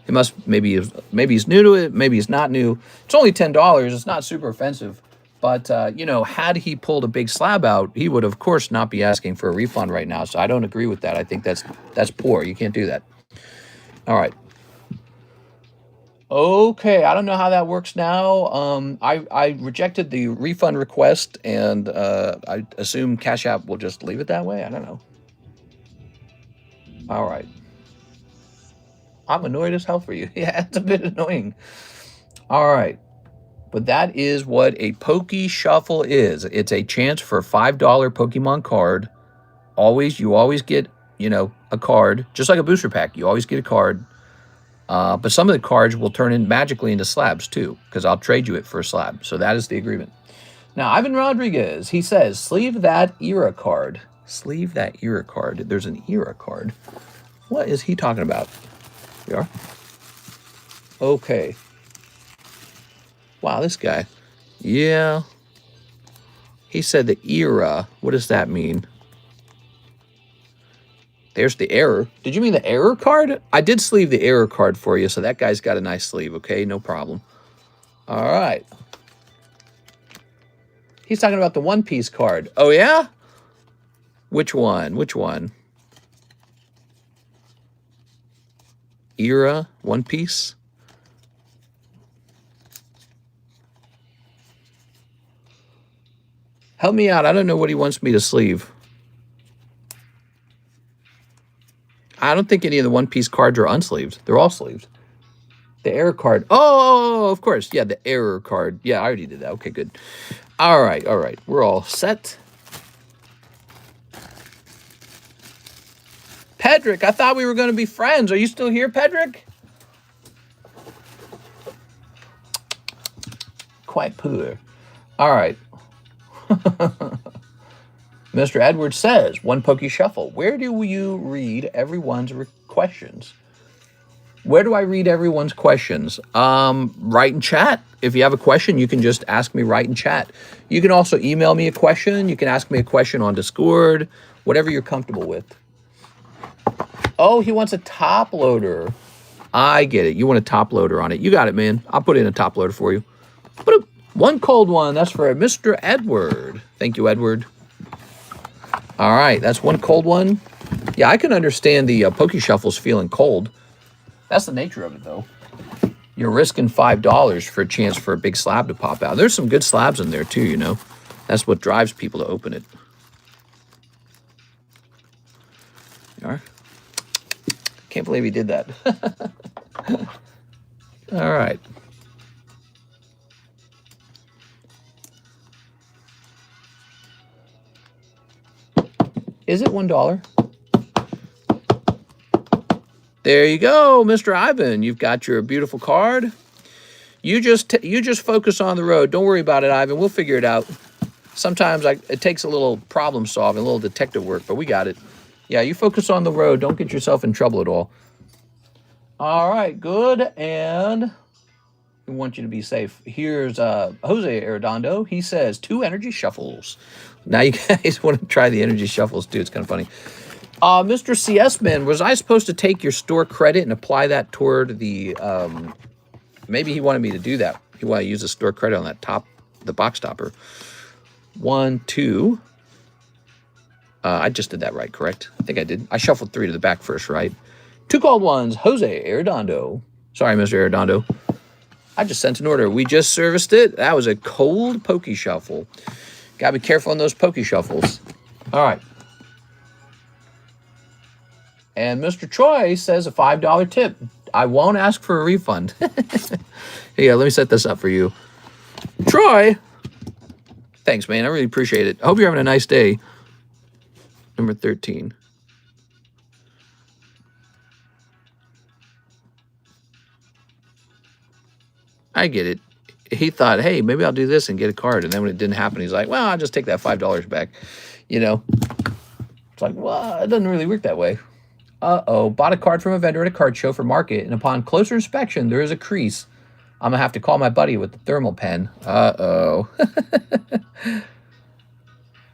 He must, maybe he's new to it, maybe he's not new. It's only $10. It's not super offensive. But, you know, had he pulled a big slab out, he would, of course, not be asking for a refund right now. So I don't agree with that. I think that's poor. You can't do that. All right. Okay, I don't know how that works now. I rejected the refund request, and I assume CASHAPP will just leave it that way. I don't know. All right. I'm annoyed as hell for you. Yeah, it's a bit annoying. All right. But that is what a Poke Shuffle is. It's a chance for a $5 Pokemon card. You always get, you know, a card, just like a booster pack. You always get a card. But some of the cards will turn in magically into slabs too, because I'll trade you it for a slab. So that is the agreement. Now, Ivan Rodriguez, he says, sleeve that era card. Sleeve that era card. There's an era card. What is he talking about? We are? Okay. Wow, this guy. Yeah. He said the era. What does that mean? There's the error. Did you mean the error card? I did sleeve the error card for you, so that guy's got a nice sleeve, okay? No problem. All right. He's talking about the One Piece card. Oh, yeah? Which one? Which one? Era, One Piece? Help me out. I don't know what he wants me to sleeve. I don't think any of the One Piece cards are unsleeved. They're all sleeved. The error card. Oh, of course. Yeah, the error card. Yeah, I already did that. Okay, good. All right, all right. We're all set. Pedrick, I thought we were going to be friends. Are you still here, Pedrick? Quite poor. All right. Mr. Edwards says, one Poke Shuffle. Where do you read everyone's questions? Where do I read everyone's questions? Right in chat. If you have a question, you can just ask me right in chat. You can also email me a question. You can ask me a question on Discord, whatever you're comfortable with. Oh, he wants a top loader. I get it. You want a top loader on it. You got it, man. I'll put in a top loader for you. One cold one. That's for Mr. Edward. Thank you, Edward. All right, that's one cold one. Yeah, I can understand the Poke Shuffles feeling cold. That's the nature of it, though. You're risking $5 for a chance for a big slab to pop out. There's some good slabs in there, too, you know. That's what drives people to open it. You are? Can't believe he did that. All right. Is it $1? There you go, Mr. Ivan. You've got your beautiful card. You just focus on the road. Don't worry about it, Ivan. We'll figure it out. Sometimes it takes a little problem solving, a little detective work, but we got it. Yeah, you focus on the road. Don't get yourself in trouble at all. All right, good. And We want you to be safe. Here's Jose Arredondo. He says 2 energy shuffles. Now you guys want to try the energy shuffles too. It's kind of funny. Mr. CS Man, was I supposed to take your store credit and apply that toward the? Maybe he wanted me to do that. He wanted to use the store credit on that top, the box topper. 1, 2. I just did that right, correct? I think I did. I shuffled 3 to the back first, right? 2 called ones. Jose Arredondo. Sorry, Mr. Arredondo. I just sent an order. We just serviced it. That was a cold pokey shuffle. Gotta be careful on those pokey shuffles. All right. And Mr. Troy says a $5 tip. I won't ask for a refund. Yeah, let me set this up for you. Troy. Thanks, man. I really appreciate it. I hope you're having a nice day. Number 13. I get it. He thought, hey, maybe I'll do this and get a card. And then when it didn't happen, he's like, well, I'll just take that $5 back. You know, it's like, well, it doesn't really work that way. Uh-oh, bought a card from a vendor at a card show for market, and upon closer inspection, there is a crease. I'm going to have to call my buddy with the thermal pen. Uh-oh.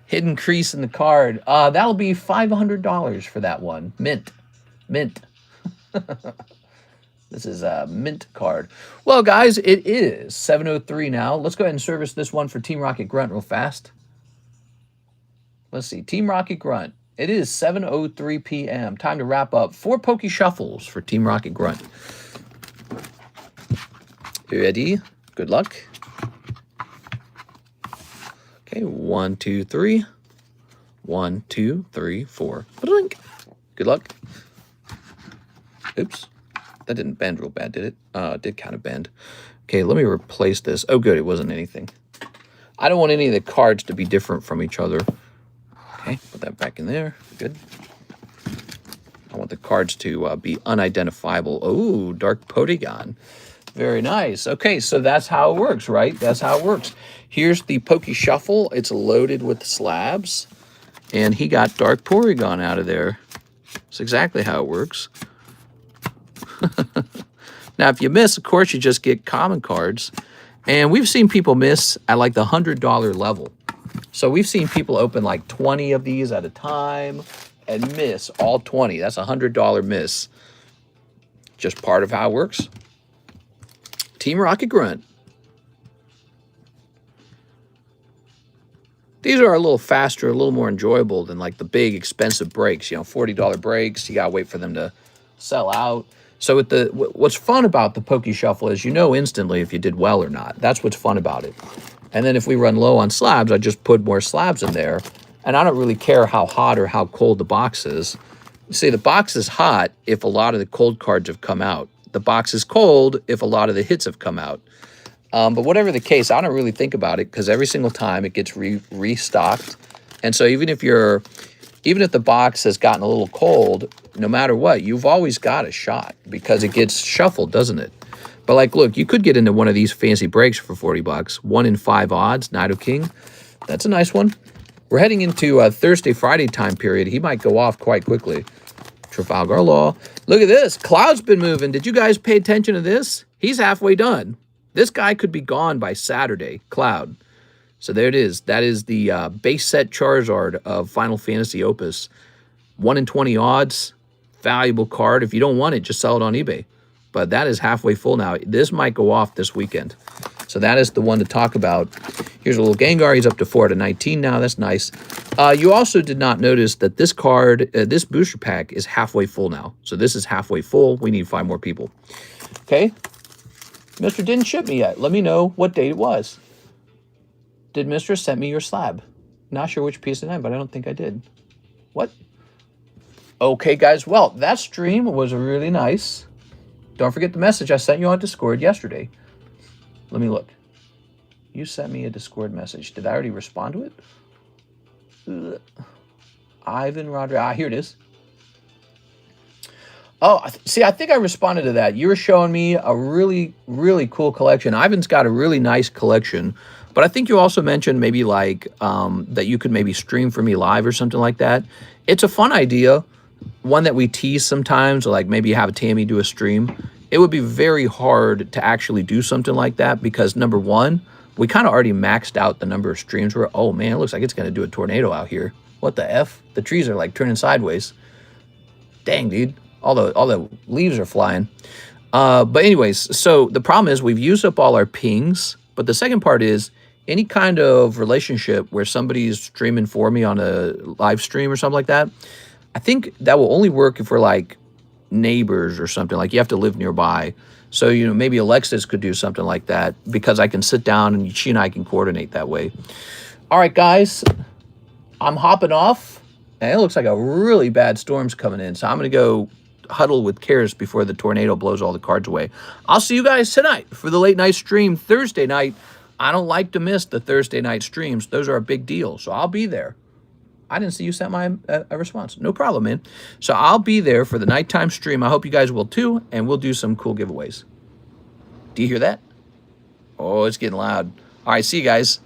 Hidden crease in the card. That'll be $500 for that one. Mint. Mint. This is a mint card. Well, guys, it is 7:03 now. Let's go ahead and service this one for Team Rocket Grunt real fast. Let's see. Team Rocket Grunt. It is 7:03 p.m. Time to wrap up 4 pokey shuffles for Team Rocket Grunt. You ready? Good luck. Okay, 1, 2, 3. 1, 2, 3, 4. Blink. Good luck. Oops. That didn't bend real bad, did it? It did kind of bend. Okay, let me replace this. Oh, good, it wasn't anything. I don't want any of the cards to be different from each other. Okay, put that back in there. Good. I want the cards to be unidentifiable. Oh, Dark Polygon. Very nice. Okay, so that's how it works, right? That's how it works. Here's the Pokey Shuffle. It's loaded with slabs. And he got Dark Polygon out of there. That's exactly how it works. Now, if you miss, of course, you just get common cards. And we've seen people miss at like the $100 level. So we've seen people open like 20 of these at a time and miss all 20. That's a $100 miss. Just part of how it works. Team Rocket Grunt. These are a little faster, a little more enjoyable than like the big expensive breaks. You know, $40 breaks. You got to wait for them to sell out. So with what's fun about the Pokey Shuffle is you know instantly if you did well or not. That's what's fun about it. And then if we run low on slabs, I just put more slabs in there. And I don't really care how hot or how cold the box is. You see, the box is hot if a lot of the cold cards have come out. The box is cold if a lot of the hits have come out. But whatever the case, I don't really think about it because every single time it gets restocked. And so even if the box has gotten a little cold, no matter what, you've always got a shot because it gets shuffled, doesn't it? But like, look, you could get into one of these fancy breaks for 40 bucks. 1 in 5 odds, Knight of King. That's a nice one. We're heading into a Thursday, Friday time period. He might go off quite quickly. Trafalgar Law. Look at this. Cloud's been moving. Did you guys pay attention to this? He's halfway done. This guy could be gone by Saturday. Cloud. So there it is. That is the base set Charizard of Final Fantasy Opus. 1 in 20 odds. Valuable card. If you don't want it, just sell it on eBay. But that is halfway full now. This might go off this weekend. So that is the one to talk about. Here's a little Gengar. He's up to 4 out of 19 now. That's nice. You also did not notice that this card, this booster pack is halfway full now. So this is halfway full. We need 5 more people. Okay. Mr. didn't ship me yet. Let me know what date it was. Did Mr. send me your slab? Not sure which piece of time, but I don't think I did. What? Okay, guys. Well, that stream was really nice. Don't forget the message I sent you on Discord yesterday. Let me look. You sent me a Discord message. Did I already respond to it? Ivan Rodriguez. Here it is. Oh, see, I think I responded to that. You were showing me a really, really cool collection. Ivan's got a really nice collection. But I think you also mentioned maybe like that you could maybe stream for me live or something like that. It's a fun idea. One that we tease sometimes, or like maybe have Tammy do a stream. it would be very hard to actually do something like that because number one, we kind of already maxed out the number of streams where, oh man, it looks like it's going to do a tornado out here. What the F? The trees are like turning sideways. Dang, dude. All the leaves are flying. But anyways, so the problem is we've used up all our pings. But the second part is any kind of relationship where somebody's streaming for me on a live stream or something like that, I think that will only work if we're like neighbors or something. Like you have to live nearby. So, you know, maybe Alexis could do something like that because I can sit down and she and I can coordinate that way. All right, guys, I'm hopping off. And it looks like a really bad storm's coming in. So I'm going to go huddle with Karis before the tornado blows all the cards away. I'll see you guys tonight for the late night stream Thursday night. I don't like to miss the Thursday night streams. Those are a big deal. So I'll be there. I didn't see you sent my a response. No problem, man. So I'll be there for the nighttime stream. I hope you guys will too. And we'll do some cool giveaways. Do you hear that? Oh, it's getting loud. All right, see you guys.